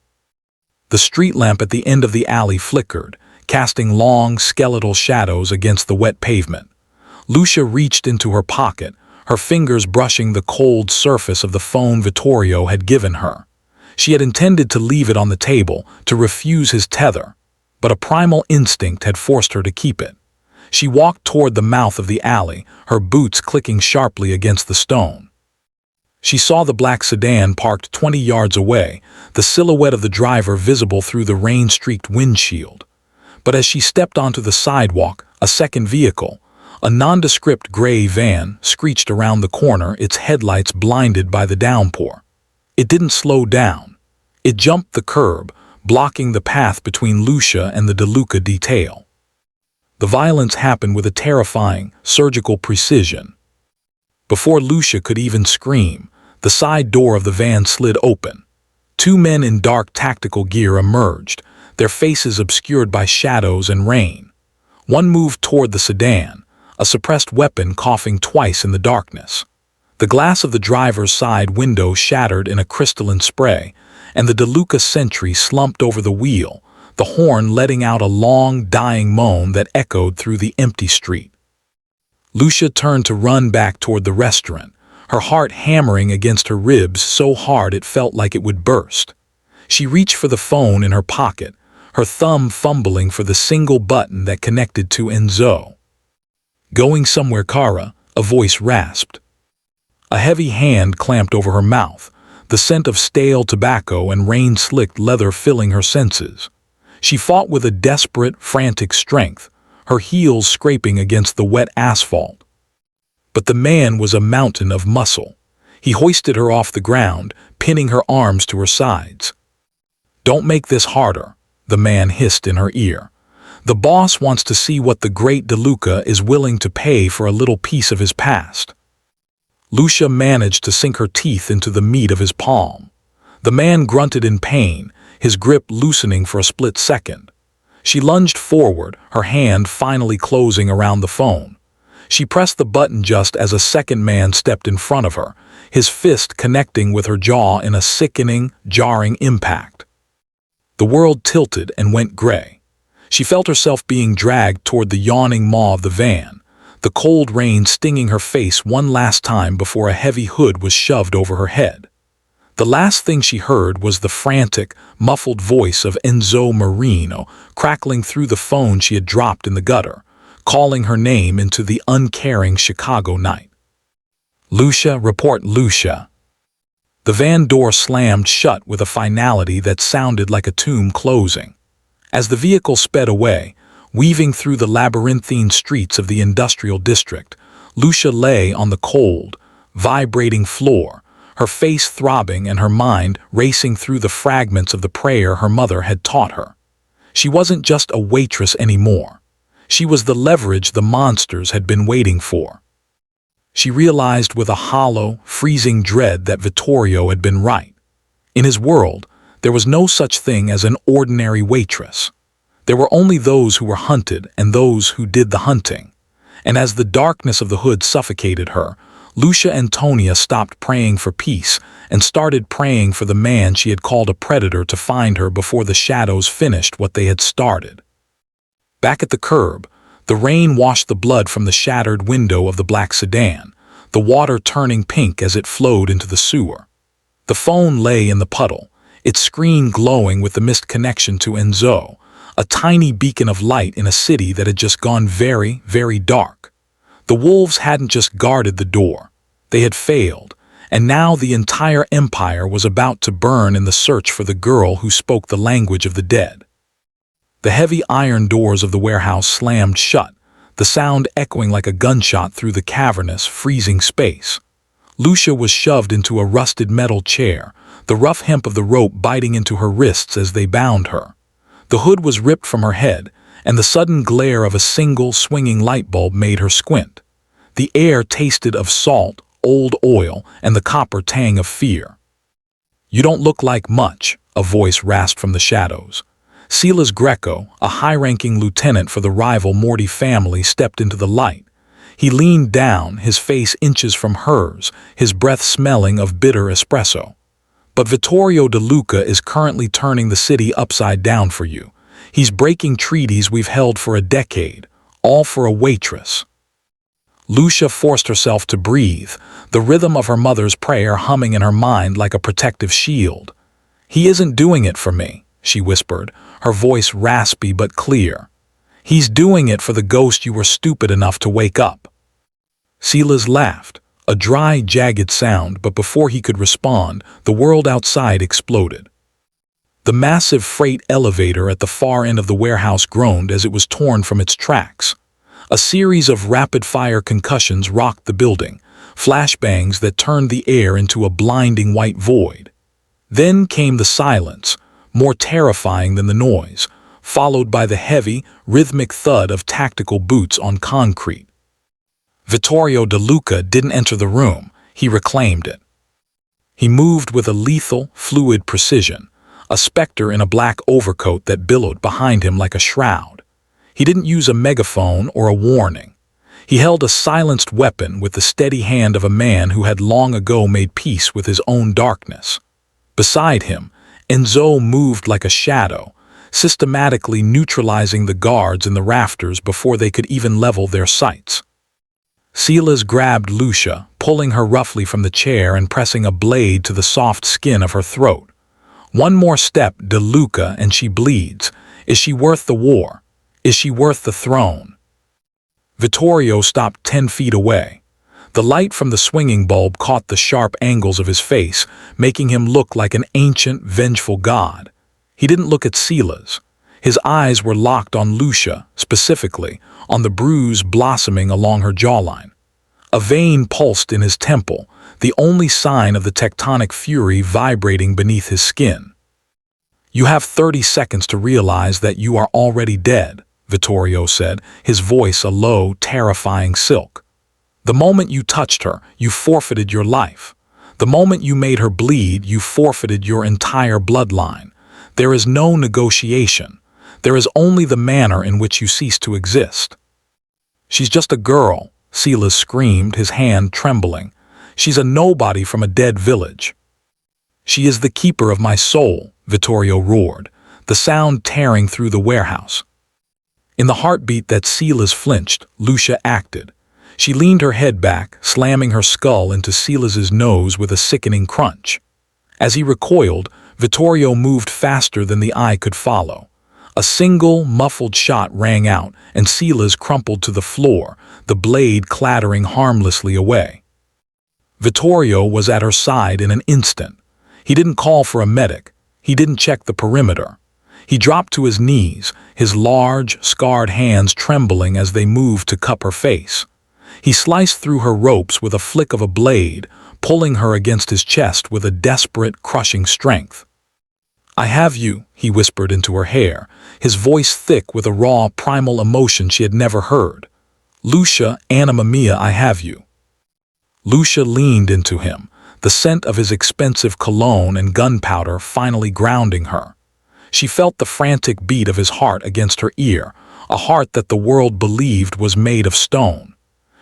The street lamp at the end of the alley flickered, casting long, skeletal shadows against the wet pavement. Lucia reached into her pocket, her fingers brushing the cold surface of the phone Vittorio had given her. She had intended to leave it on the table, to refuse his tether, but a primal instinct had forced her to keep it. She walked toward the mouth of the alley, her boots clicking sharply against the stone. She saw the black sedan parked 20 yards away, the silhouette of the driver visible through the rain-streaked windshield. But as she stepped onto the sidewalk, a second vehicle, a nondescript gray van, screeched around the corner, its headlights blinded by the downpour. It didn't slow down. It jumped the curb, blocking the path between Lucia and the DeLuca detail. The violence happened with a terrifying, surgical precision. Before Lucia could even scream, the side door of the van slid open. Two men in dark tactical gear emerged, their faces obscured by shadows and rain. One moved toward the sedan, a suppressed weapon coughing twice in the darkness. The glass of the driver's side window shattered in a crystalline spray, and the DeLuca sentry slumped over the wheel, the horn letting out a long, dying moan that echoed through the empty street. Lucia turned to run back toward the restaurant, her heart hammering against her ribs so hard it felt like it would burst. She reached for the phone in her pocket, her thumb fumbling for the single button that connected to Enzo. "Going somewhere, Cara?" a voice rasped. A heavy hand clamped over her mouth, the scent of stale tobacco and rain-slicked leather filling her senses. She fought with a desperate, frantic strength, her heels scraping against the wet asphalt. But the man was a mountain of muscle. He hoisted her off the ground, pinning her arms to her sides. "Don't make this harder," the man hissed in her ear. "The boss wants to see what the great DeLuca is willing to pay for a little piece of his past." Lucia managed to sink her teeth into the meat of his palm. The man grunted in pain, his grip loosening for a split second. She lunged forward, her hand finally closing around the phone. She pressed the button just as a second man stepped in front of her, his fist connecting with her jaw in a sickening, jarring impact. The world tilted and went gray. She felt herself being dragged toward the yawning maw of the van, the cold rain stinging her face one last time before a heavy hood was shoved over her head. The last thing she heard was the frantic, muffled voice of Enzo Marino crackling through the phone she had dropped in the gutter, calling her name into the uncaring Chicago night. "Lucia, report Lucia." The van door slammed shut with a finality that sounded like a tomb closing. As the vehicle sped away, weaving through the labyrinthine streets of the industrial district, Lucia lay on the cold, vibrating floor, her face throbbing and her mind racing through the fragments of the prayer her mother had taught her. She wasn't just a waitress anymore. She was the leverage the monsters had been waiting for. She realized with a hollow, freezing dread that Vittorio had been right. In his world, there was no such thing as an ordinary waitress. There were only those who were hunted and those who did the hunting. And as the darkness of the hood suffocated her, Lucia Antonia stopped praying for peace and started praying for the man she had called a predator to find her before the shadows finished what they had started. Back at the curb, the rain washed the blood from the shattered window of the black sedan, the water turning pink as it flowed into the sewer. The phone lay in the puddle, its screen glowing with the missed connection to Enzo, a tiny beacon of light in a city that had just gone very, very dark. The wolves hadn't just guarded the door. They had failed, and now the entire empire was about to burn in the search for the girl who spoke the language of the dead. The heavy iron doors of the warehouse slammed shut, the sound echoing like a gunshot through the cavernous, freezing space. Lucia was shoved into a rusted metal chair, the rough hemp of the rope biting into her wrists as they bound her. The hood was ripped from her head, and the sudden glare of a single swinging light bulb made her squint. The air tasted of salt, old oil, and the copper tang of fear. "You don't look like much," a voice rasped from the shadows. Silas Greco, a high-ranking lieutenant for the rival Morty family, stepped into the light. He leaned down, his face inches from hers, his breath smelling of bitter espresso. "But Vittorio DeLuca is currently turning the city upside down for you. He's breaking treaties we've held for a decade, all for a waitress." Lucia forced herself to breathe, the rhythm of her mother's prayer humming in her mind like a protective shield. "He isn't doing it for me," she whispered, her voice raspy but clear. "He's doing it for the ghost you were stupid enough to wake up." Silas laughed, a dry, jagged sound, but before he could respond, the world outside exploded. The massive freight elevator at the far end of the warehouse groaned as it was torn from its tracks. A series of rapid-fire concussions rocked the building, flashbangs that turned the air into a blinding white void. Then came the silence, more terrifying than the noise, followed by the heavy, rhythmic thud of tactical boots on concrete. Vittorio DeLuca didn't enter the room, he reclaimed it. He moved with a lethal, fluid precision, a specter in a black overcoat that billowed behind him like a shroud. He didn't use a megaphone or a warning. He held a silenced weapon with the steady hand of a man who had long ago made peace with his own darkness. Beside him, Enzo moved like a shadow, systematically neutralizing the guards in the rafters before they could even level their sights. Silas grabbed Lucia, pulling her roughly from the chair and pressing a blade to the soft skin of her throat. "One more step, DeLuca, and she bleeds. Is she worth the war? Is she worth the throne?" Vittorio stopped 10 feet away. The light from the swinging bulb caught the sharp angles of his face, making him look like an ancient, vengeful god. He didn't look at Silas. His eyes were locked on Lucia, specifically, on the bruise blossoming along her jawline. A vein pulsed in his temple, the only sign of the tectonic fury vibrating beneath his skin. "You have 30 seconds to realize that you are already dead," Vittorio said, his voice a low, terrifying silk. "The moment you touched her, you forfeited your life. The moment you made her bleed, you forfeited your entire bloodline. There is no negotiation. There is only the manner in which you cease to exist." "She's just a girl," Silas screamed, his hand trembling. "She's a nobody from a dead village." "She is the keeper of my soul," Vittorio roared, the sound tearing through the warehouse. In the heartbeat that Silas flinched, Lucia acted. She leaned her head back, slamming her skull into Silas's nose with a sickening crunch. As he recoiled, Vittorio moved faster than the eye could follow. A single, muffled shot rang out, and Silas crumpled to the floor, the blade clattering harmlessly away. Vittorio was at her side in an instant. He didn't call for a medic. He didn't check the perimeter. He dropped to his knees, his large, scarred hands trembling as they moved to cup her face. He sliced through her ropes with a flick of a blade, pulling her against his chest with a desperate, crushing strength. "I have you," he whispered into her hair, his voice thick with a raw, primal emotion she had never heard. "Lucia, anima mia, I have you." Lucia leaned into him, the scent of his expensive cologne and gunpowder finally grounding her. She felt the frantic beat of his heart against her ear, a heart that the world believed was made of stone.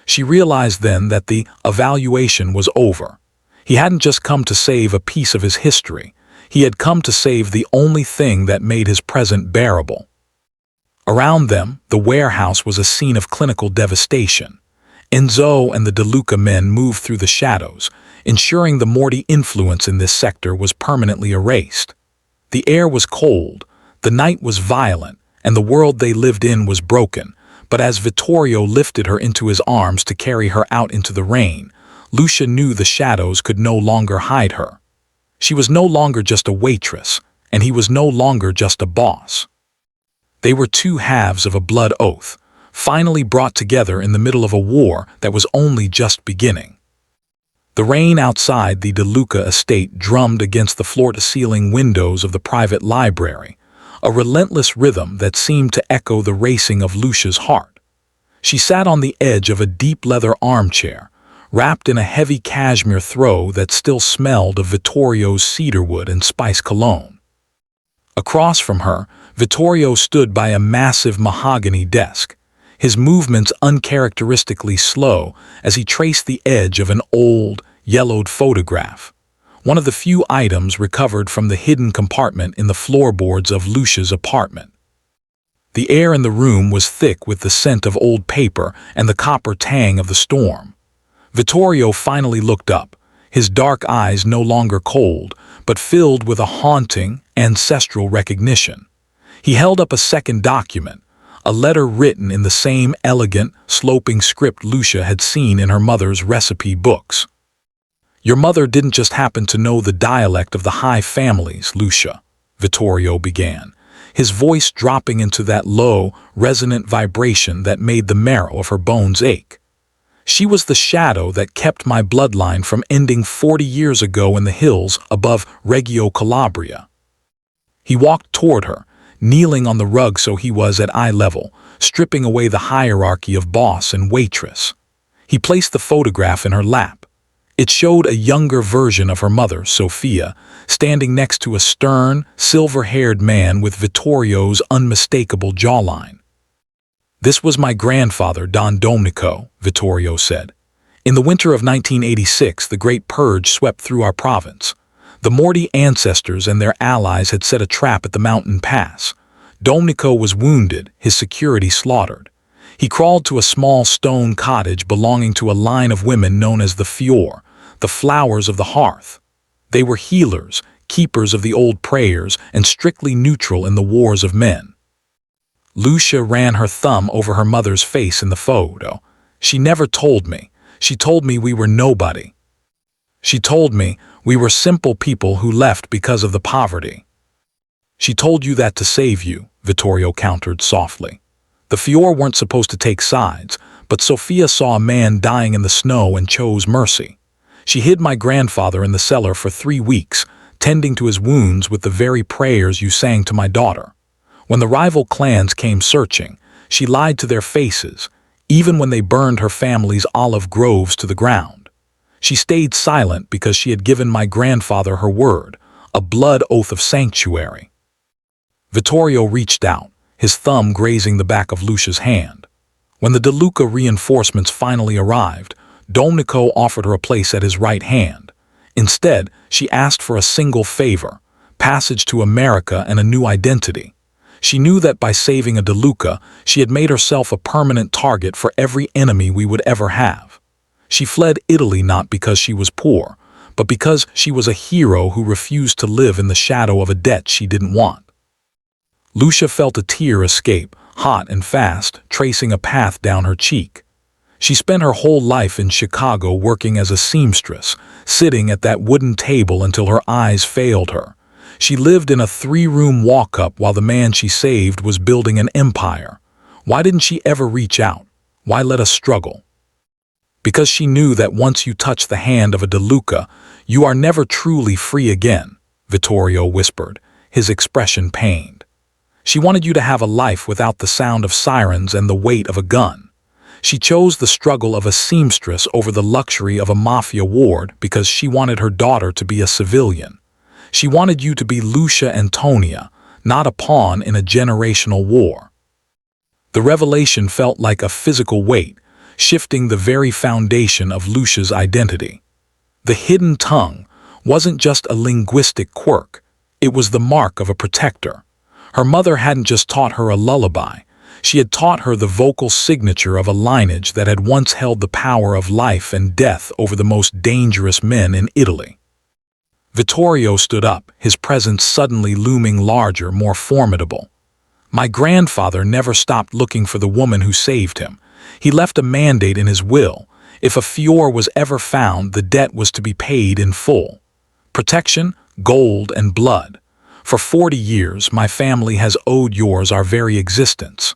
She realized then that the evaluation was over. He hadn't just come to save a piece of his history. He had come to save the only thing that made his present bearable. Around them, the warehouse was a scene of clinical devastation. Enzo and the DeLuca men moved through the shadows, ensuring the Morty influence in this sector was permanently erased. The air was cold, the night was violent, and the world they lived in was broken. But as Vittorio lifted her into his arms to carry her out into the rain, Lucia knew the shadows could no longer hide her. She was no longer just a waitress, and he was no longer just a boss. They were two halves of a blood oath, finally brought together in the middle of a war that was only just beginning. The rain outside the DeLuca estate drummed against the floor-to-ceiling windows of the private library, a relentless rhythm that seemed to echo the racing of Lucia's heart. She sat on the edge of a deep leather armchair, wrapped in a heavy cashmere throw that still smelled of Vittorio's cedarwood and spice cologne. Across from her, Vittorio stood by a massive mahogany desk, his movements uncharacteristically slow as he traced the edge of an old, yellowed photograph, one of the few items recovered from the hidden compartment in the floorboards of Lucia's apartment. The air in the room was thick with the scent of old paper and the copper tang of the storm. Vittorio finally looked up, his dark eyes no longer cold, but filled with a haunting, ancestral recognition. He held up a second document, a letter written in the same elegant, sloping script Lucia had seen in her mother's recipe books. "Your mother didn't just happen to know the dialect of the high families, Lucia," Vittorio began, his voice dropping into that low, resonant vibration that made the marrow of her bones ache. "She was the shadow that kept my bloodline from ending 40 years ago in the hills above Reggio Calabria." He walked toward her, kneeling on the rug so he was at eye level, stripping away the hierarchy of boss and waitress. He placed the photograph in her lap. It showed a younger version of her mother, Sofia, standing next to a stern, silver-haired man with Vittorio's unmistakable jawline. "This was my grandfather, Don Domenico," Vittorio said. "In the winter of 1986, the Great Purge swept through our province. The Morty ancestors and their allies had set a trap at the mountain pass. Domenico was wounded, his security slaughtered. He crawled to a small stone cottage belonging to a line of women known as the Fior, the flowers of the hearth. They were healers, keepers of the old prayers, and strictly neutral in the wars of men." Lucia ran her thumb over her mother's face in the photo. "She never told me. She told me we were nobody. She told me we were simple people who left because of the poverty." "She told you that to save you," Vittorio countered softly. "The Fior weren't supposed to take sides, but Sofia saw a man dying in the snow and chose mercy. She hid my grandfather in the cellar for 3 weeks, tending to his wounds with the very prayers you sang to my daughter. When the rival clans came searching, she lied to their faces, even when they burned her family's olive groves to the ground. She stayed silent because she had given my grandfather her word, a blood oath of sanctuary." Vittorio reached out, his thumb grazing the back of Lucia's hand. When the DeLuca reinforcements finally arrived, Domenico offered her a place at his right hand. Instead, she asked for a single favor, passage to America and a new identity. She knew that by saving a DeLuca, she had made herself a permanent target for every enemy we would ever have. She fled Italy not because she was poor, but because she was a hero who refused to live in the shadow of a debt she didn't want. Lucia felt a tear escape, hot and fast, tracing a path down her cheek. She spent her whole life in Chicago working as a seamstress, sitting at that wooden table until her eyes failed her. She lived in a 3-room walk-up while the man she saved was building an empire. Why didn't she ever reach out? Why let us struggle? Because she knew that once you touch the hand of a DeLuca, you are never truly free again, Vittorio whispered, his expression pained. She wanted you to have a life without the sound of sirens and the weight of a gun. She chose the struggle of a seamstress over the luxury of a mafia ward because she wanted her daughter to be a civilian. She wanted you to be Lucia Antonia, not a pawn in a generational war. The revelation felt like a physical weight, shifting the very foundation of Lucia's identity. The hidden tongue wasn't just a linguistic quirk, it was the mark of a protector. Her mother hadn't just taught her a lullaby, she had taught her the vocal signature of a lineage that had once held the power of life and death over the most dangerous men in Italy. Vittorio stood up, his presence suddenly looming larger, more formidable. My grandfather never stopped looking for the woman who saved him. He left a mandate in his will. If a Fior was ever found, the debt was to be paid in full. Protection, gold, and blood. For 40 years, my family has owed yours our very existence.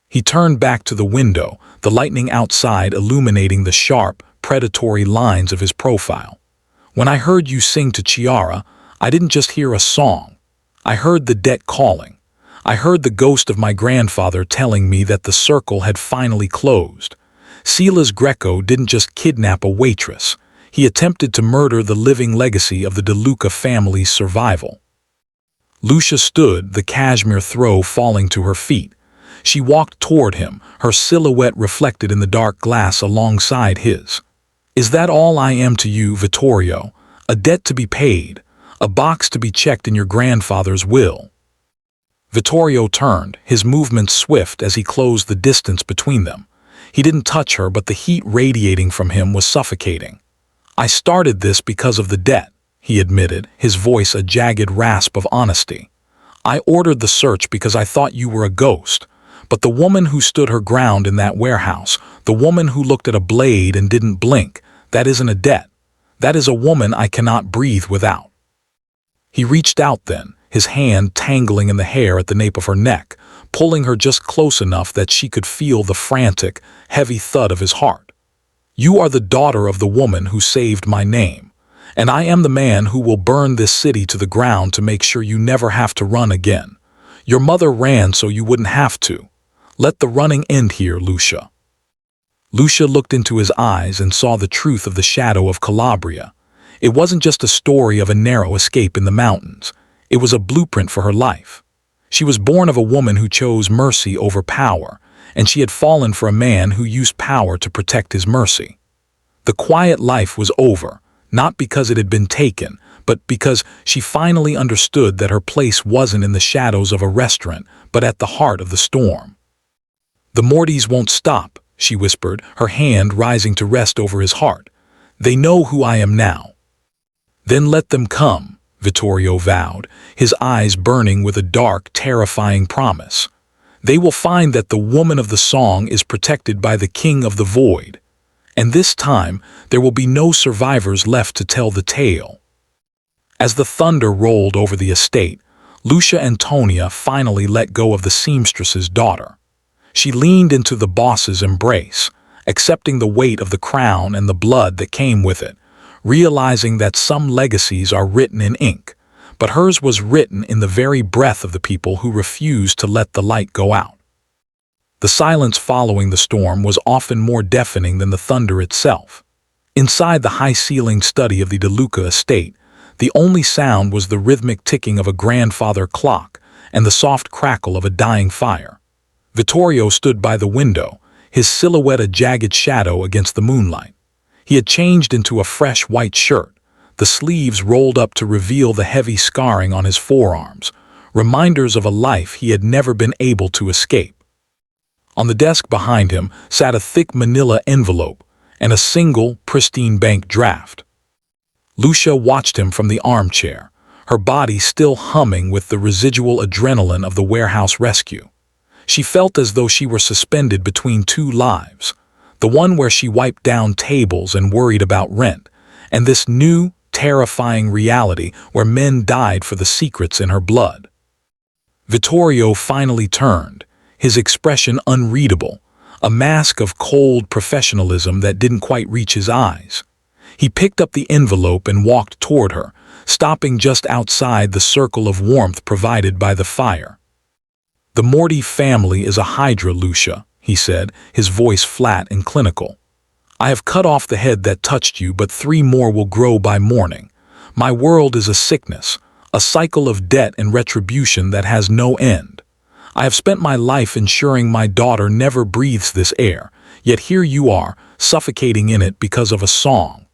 He turned back to the window, the lightning outside illuminating the sharp, predatory lines of his profile. When I heard you sing to Chiara, I didn't just hear a song. I heard the debt calling. I heard the ghost of my grandfather telling me that the circle had finally closed. Silas Greco didn't just kidnap a waitress. He attempted to murder the living legacy of the DeLuca family's survival. Lucia stood, the cashmere throw falling to her feet. She walked toward him, her silhouette reflected in the dark glass alongside his. Is that all I am to you, Vittorio? A debt to be paid, a box to be checked in your grandfather's will. Vittorio turned, his movements swift as he closed the distance between them. He didn't touch her, but the heat radiating from him was suffocating. I started this because of the debt, he admitted, his voice a jagged rasp of honesty. I ordered the search because I thought you were a ghost. But the woman who stood her ground in that warehouse, the woman who looked at a blade and didn't blink, that isn't a debt. That is a woman I cannot breathe without. He reached out then, his hand tangling in the hair at the nape of her neck, pulling her just close enough that she could feel the frantic, heavy thud of his heart. You are the daughter of the woman who saved my name, and I am the man who will burn this city to the ground to make sure you never have to run again. Your mother ran so you wouldn't have to. Let the running end here, Lucia. Lucia looked into his eyes and saw the truth of the shadow of Calabria. It wasn't just a story of a narrow escape in the mountains. It was a blueprint for her life. She was born of a woman who chose mercy over power, and she had fallen for a man who used power to protect his mercy. The quiet life was over, not because it had been taken, but because she finally understood that her place wasn't in the shadows of a restaurant, but at the heart of the storm. The Mortys won't stop, she whispered, her hand rising to rest over his heart. They know who I am now. Then let them come, Vittorio vowed, his eyes burning with a dark, terrifying promise. They will find that the woman of the song is protected by the king of the void. And this time, there will be no survivors left to tell the tale. As the thunder rolled over the estate, Lucia Antonia finally let go of the seamstress's daughter. She leaned into the boss's embrace, accepting the weight of the crown and the blood that came with it, realizing that some legacies are written in ink, but hers was written in the very breath of the people who refused to let the light go out. The silence following the storm was often more deafening than the thunder itself. Inside the high-ceilinged study of the DeLuca estate, the only sound was the rhythmic ticking of a grandfather clock and the soft crackle of a dying fire. Vittorio stood by the window, his silhouette a jagged shadow against the moonlight. He had changed into a fresh white shirt, the sleeves rolled up to reveal the heavy scarring on his forearms, reminders of a life he had never been able to escape. On the desk behind him sat a thick manila envelope and a single, pristine bank draft. Lucia watched him from the armchair, her body still humming with the residual adrenaline of the warehouse rescue. She felt as though she were suspended between two lives, the one where she wiped down tables and worried about rent, and this new, terrifying reality where men died for the secrets in her blood. Vittorio finally turned, his expression unreadable, a mask of cold professionalism that didn't quite reach his eyes. He picked up the envelope and walked toward her, stopping just outside the circle of warmth provided by the fire. "The Morty family is a hydra, Lucia," he said, his voice flat and clinical. "I have cut off the head that touched you, but 3 more will grow by morning. My world is a sickness, a cycle of debt and retribution that has no end. I have spent my life ensuring my daughter never breathes this air, yet here you are, suffocating in it because of a song."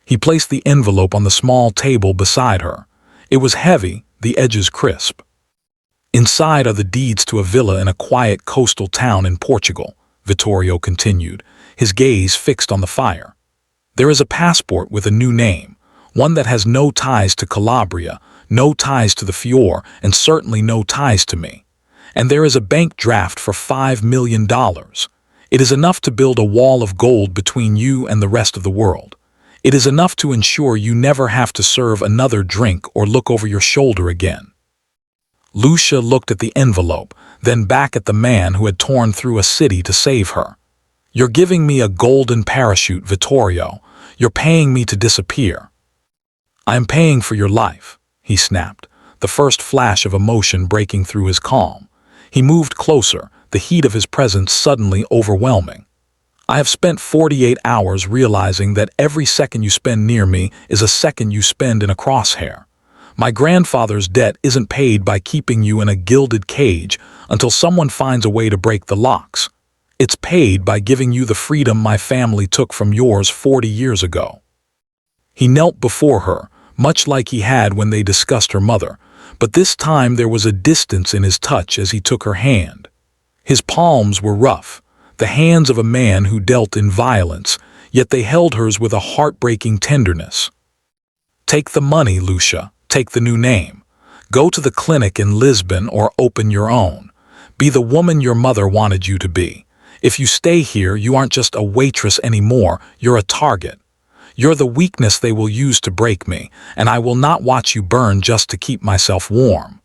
He placed the envelope on the small table beside her. It was heavy, the edges crisp. "Inside are the deeds to a villa in a quiet coastal town in Portugal," Vittorio continued, his gaze fixed on the fire. "There is a passport with a new name, one that has no ties to Calabria, no ties to the Fior, and certainly no ties to me. And there is a bank draft for $5 million. It is enough to build a wall of gold between you and the rest of the world. It is enough to ensure you never have to serve another drink or look over your shoulder again." Lucia looked at the envelope, then back at the man who had torn through a city to save her. "You're giving me a golden parachute, Vittorio. You're paying me to disappear." "I am paying for your life," he snapped, the first flash of emotion breaking through his calm. He moved closer, the heat of his presence suddenly overwhelming. "I have spent 48 hours realizing that every second you spend near me is a second you spend in a crosshair. My grandfather's debt isn't paid by keeping you in a gilded cage until someone finds a way to break the locks. It's paid by giving you the freedom my family took from yours 40 years ago." He knelt before her, much like he had when they discussed her mother, but this time there was a distance in his touch as he took her hand. His palms were rough, the hands of a man who dealt in violence, yet they held hers with a heartbreaking tenderness. "Take the money, Lucia. Take the new name. Go to the clinic in Lisbon or open your own. Be the woman your mother wanted you to be. If you stay here, you aren't just a waitress anymore, you're a target. You're the weakness they will use to break me, and I will not watch you burn just to keep myself warm."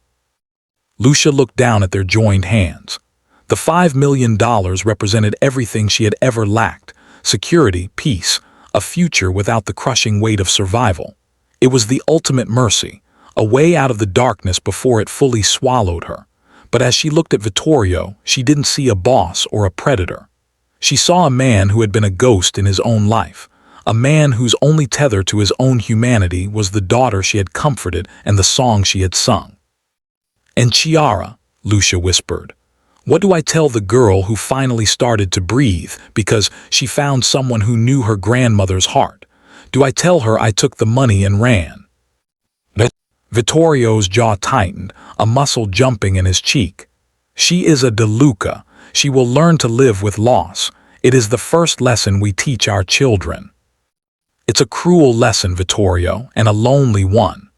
Lucia looked down at their joined hands. The $5 million represented everything she had ever lacked: security, peace, a future without the crushing weight of survival. It was the ultimate mercy, a way out of the darkness before it fully swallowed her. But as she looked at Vittorio, she didn't see a boss or a predator. She saw a man who had been a ghost in his own life, a man whose only tether to his own humanity was the daughter she had comforted and the song she had sung. "And Chiara," Lucia whispered. "What do I tell the girl who finally started to breathe because she found someone who knew her grandmother's heart? Do I tell her I took the money and ran?" Vittorio's jaw tightened, a muscle jumping in his cheek. "She is a DeLuca. She will learn to live with loss. It is the first lesson we teach our children." "It's a cruel lesson, Vittorio, and a lonely one."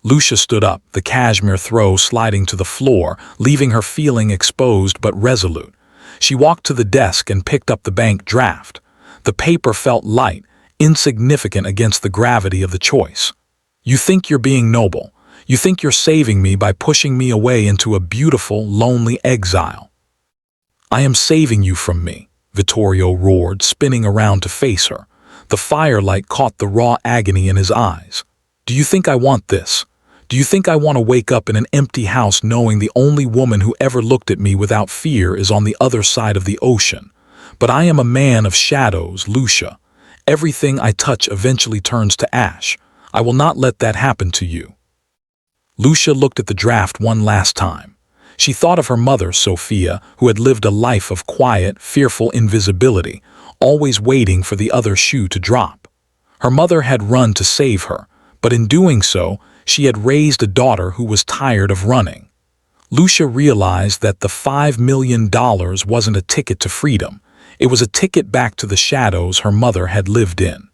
Lucia stood up, the cashmere throw sliding to the floor, leaving her feeling exposed but resolute. She walked to the desk and picked up the bank draft. The paper felt light, insignificant against the gravity of the choice. "You think you're being noble. You think you're saving me by pushing me away into a beautiful, lonely exile." "I am saving you from me," Vittorio roared, spinning around to face her. The firelight caught the raw agony in his eyes. "Do you think I want this? Do you think I want to wake up in an empty house knowing the only woman who ever looked at me without fear is on the other side of the ocean? But I am a man of shadows, Lucia. Everything I touch eventually turns to ash. I will not let that happen to you." Lucia looked at the draft one last time. She thought of her mother, Sophia, who had lived a life of quiet, fearful invisibility, always waiting for the other shoe to drop. Her mother had run to save her, but in doing so, she had raised a daughter who was tired of running. Lucia realized that the $5 million wasn't a ticket to freedom. It was a ticket back to the shadows her mother had lived in.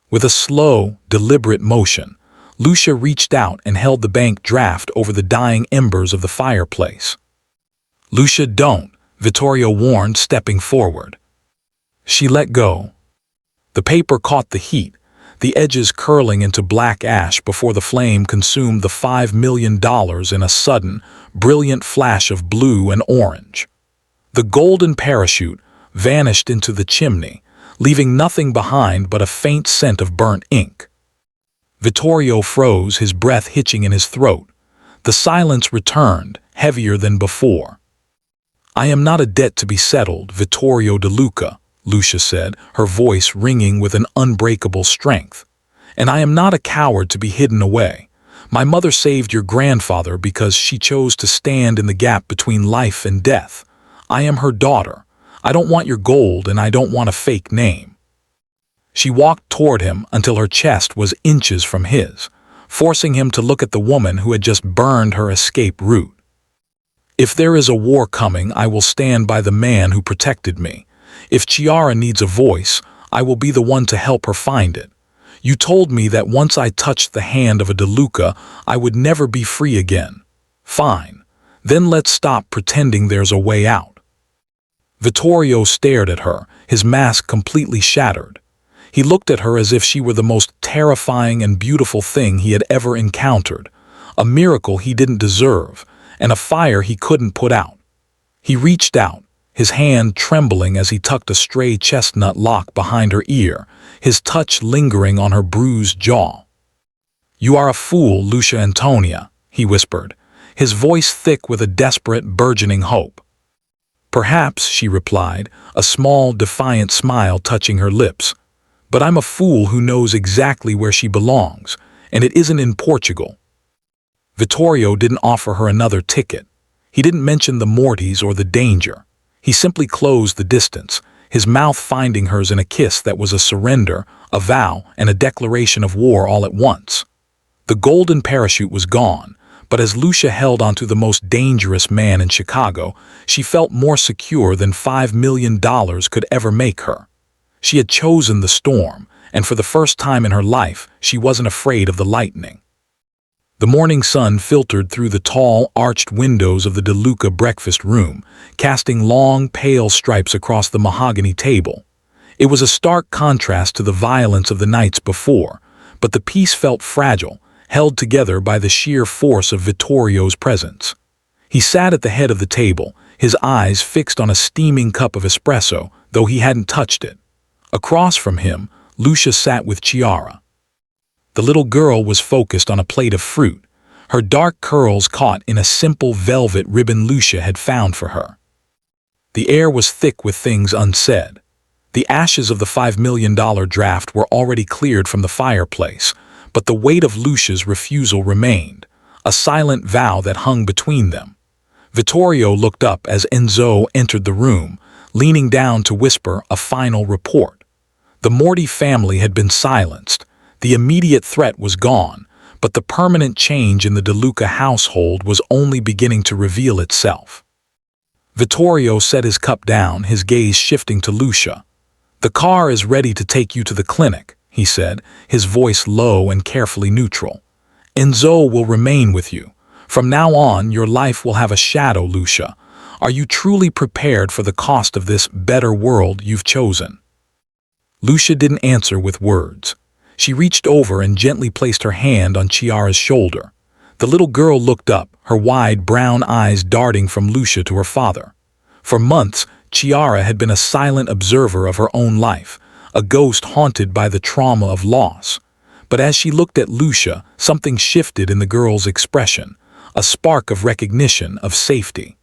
With a slow, deliberate motion, Lucia reached out and held the bank draft over the dying embers of the fireplace. "Lucia, don't," Vittorio warned, stepping forward. She let go. The paper caught the heat, the edges curling into black ash before the flame consumed the $5 million in a sudden, brilliant flash of blue and orange. The golden parachute vanished into the chimney, leaving nothing behind but a faint scent of burnt ink. Vittorio froze, his breath hitching in his throat. The silence returned, heavier than before. "I am not a debt to be settled, Vittorio DeLuca," Lucia said, her voice ringing with an unbreakable strength. "And I am not a coward to be hidden away. My mother saved your grandfather because she chose to stand in the gap between life and death. I am her daughter. I don't want your gold and I don't want a fake name." She walked toward him until her chest was inches from his, forcing him to look at the woman who had just burned her escape route. "If there is a war coming, I will stand by the man who protected me. If Chiara needs a voice, I will be the one to help her find it. You told me that once I touched the hand of a DeLuca, I would never be free again. Fine. Then let's stop pretending there's a way out." Vittorio stared at her, his mask completely shattered. He looked at her as if she were the most terrifying and beautiful thing he had ever encountered, a miracle he didn't deserve, and a fire he couldn't put out. He reached out, his hand trembling as he tucked a stray chestnut lock behind her ear, his touch lingering on her bruised jaw. "You are a fool, Lucia Antonia," he whispered, his voice thick with a desperate, burgeoning hope. "Perhaps," she replied, a small, defiant smile touching her lips. "But I'm a fool who knows exactly where she belongs, and it isn't in Portugal." Vittorio didn't offer her another ticket. He didn't mention the Mortys or the danger. He simply closed the distance, his mouth finding hers in a kiss that was a surrender, a vow, and a declaration of war all at once. The golden parachute was gone, but as Lucia held onto the most dangerous man in Chicago, she felt more secure than $5 million could ever make her. She had chosen the storm, and for the first time in her life, she wasn't afraid of the lightning. The morning sun filtered through the tall, arched windows of the DeLuca breakfast room, casting long, pale stripes across the mahogany table. It was a stark contrast to the violence of the nights before, but the peace felt fragile, held together by the sheer force of Vittorio's presence. He sat at the head of the table, his eyes fixed on a steaming cup of espresso, though he hadn't touched it. Across from him, Lucia sat with Chiara. The little girl was focused on a plate of fruit, her dark curls caught in a simple velvet ribbon Lucia had found for her. The air was thick with things unsaid. The ashes of the $5 million draft were already cleared from the fireplace, but the weight of Lucia's refusal remained, a silent vow that hung between them. Vittorio looked up as Enzo entered the room, leaning down to whisper a final report. The Morty family had been silenced. The immediate threat was gone, but the permanent change in the DeLuca household was only beginning to reveal itself. Vittorio set his cup down, his gaze shifting to Lucia. "The car is ready to take you to the clinic," he said, his voice low and carefully neutral. "Enzo will remain with you. From now on, your life will have a shadow, Lucia. Are you truly prepared for the cost of this better world you've chosen?" Lucia didn't answer with words. She reached over and gently placed her hand on Chiara's shoulder. The little girl looked up, her wide brown eyes darting from Lucia to her father. For months, Chiara had been a silent observer of her own life, a ghost haunted by the trauma of loss. But as she looked at Lucia, something shifted in the girl's expression, a spark of recognition, of safety.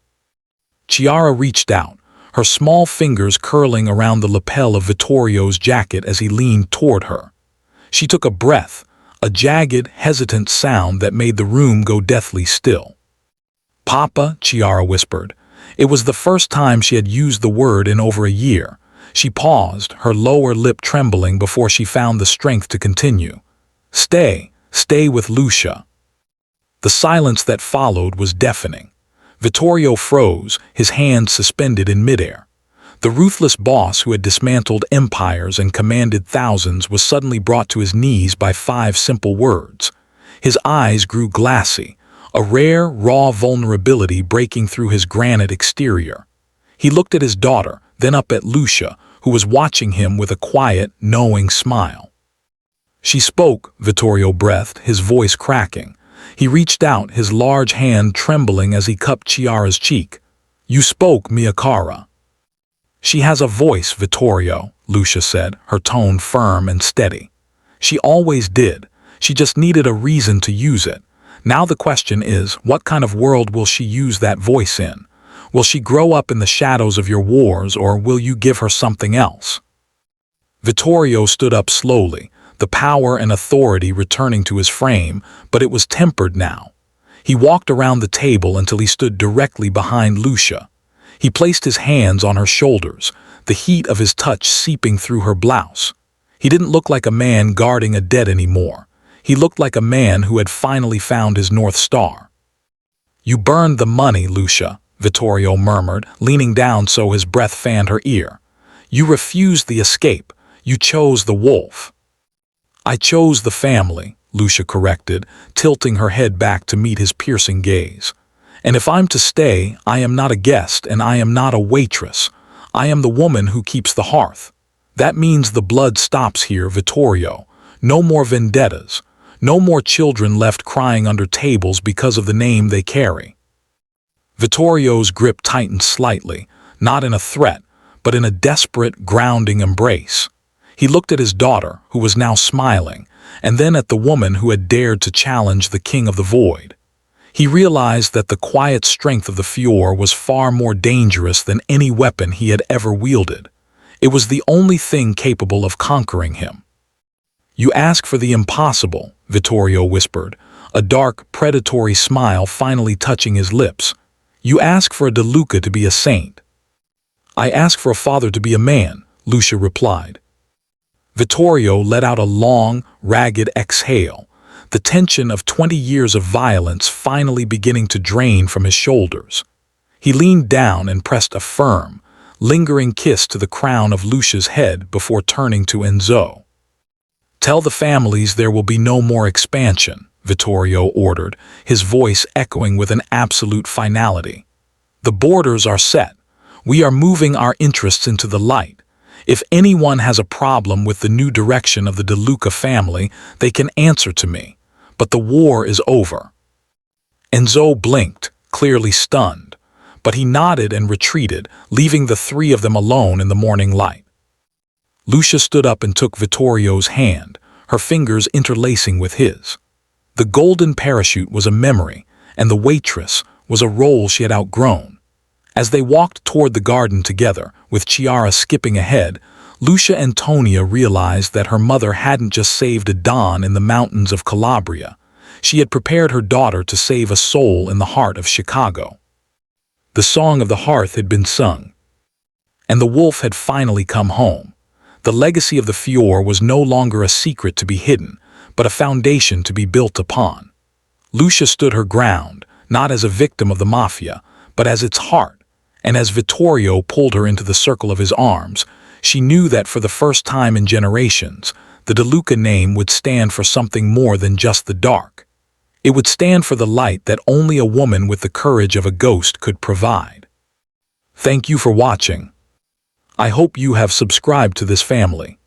Chiara reached out, her small fingers curling around the lapel of Vittorio's jacket as he leaned toward her. She took a breath, a jagged, hesitant sound that made the room go deathly still. "Papa," Chiara whispered. It was the first time she had used the word in over a year. She paused, her lower lip trembling before she found the strength to continue. Stay with Lucia." The silence that followed was deafening. Vittorio froze, his hands suspended in midair. The ruthless boss who had dismantled empires and commanded thousands was suddenly brought to his knees by 5 simple words. His eyes grew glassy, a rare, raw vulnerability breaking through his granite exterior. He looked at his daughter, then up at Lucia, who was watching him with a quiet, knowing smile. She spoke, Vittorio breathed, his voice cracking. He reached out, his large hand trembling as he cupped Chiara's cheek. You spoke, mia cara. She has a voice, Vittorio, Lucia said, her tone firm and steady. She always did. She just needed a reason to use it. Now the question is, what kind of world will she use that voice in? Will she grow up in the shadows of your wars, or will you give her something else? Vittorio stood up slowly, the power and authority returning to his frame, but it was tempered now. He walked around the table until he stood directly behind Lucia. He placed his hands on her shoulders, the heat of his touch seeping through her blouse. He didn't look like a man guarding a debt anymore. He looked like a man who had finally found his North Star. You burned the money, Lucia, Vittorio murmured, leaning down so his breath fanned her ear. You refused the escape. You chose the wolf. I chose the family, Lucia corrected, tilting her head back to meet his piercing gaze. And if I'm to stay, I am not a guest and I am not a waitress. I am the woman who keeps the hearth. That means the blood stops here, Vittorio. No more vendettas. No more children left crying under tables because of the name they carry. Vittorio's grip tightened slightly, not in a threat, but in a desperate, grounding embrace. He looked at his daughter, who was now smiling, and then at the woman who had dared to challenge the King of the Void. He realized that the quiet strength of the Fior was far more dangerous than any weapon he had ever wielded. It was the only thing capable of conquering him. You ask for the impossible, Vittorio whispered, a dark, predatory smile finally touching his lips. You ask for a DeLuca to be a saint. I ask for a father to be a man, Lucia replied. Vittorio let out a long, ragged exhale, the tension of 20 years of violence finally beginning to drain from his shoulders. He leaned down and pressed a firm, lingering kiss to the crown of Lucia's head before turning to Enzo. Tell the families there will be no more expansion, Vittorio ordered, his voice echoing with an absolute finality. The borders are set. We are moving our interests into the light. If anyone has a problem with the new direction of the DeLuca family, they can answer to me. But the war is over. Enzo blinked, clearly stunned, but he nodded and retreated, leaving the three of them alone in the morning light. Lucia stood up and took Vittorio's hand, her fingers interlacing with his. The golden parachute was a memory, and the waitress was a role she had outgrown. As they walked toward the garden together, with Chiara skipping ahead, Lucia Antonia realized that her mother hadn't just saved a don in the mountains of Calabria. She had prepared her daughter to save a soul in the heart of Chicago. The song of the hearth had been sung, and the wolf had finally come home. The legacy of the Fior was no longer a secret to be hidden, but a foundation to be built upon. Lucia stood her ground, not as a victim of the Mafia, but as its heart. And as Vittorio pulled her into the circle of his arms, she knew that for the first time in generations, the DeLuca name would stand for something more than just the dark. It would stand for the light that only a woman with the courage of a ghost could provide. Thank you for watching. I hope you have subscribed to this family.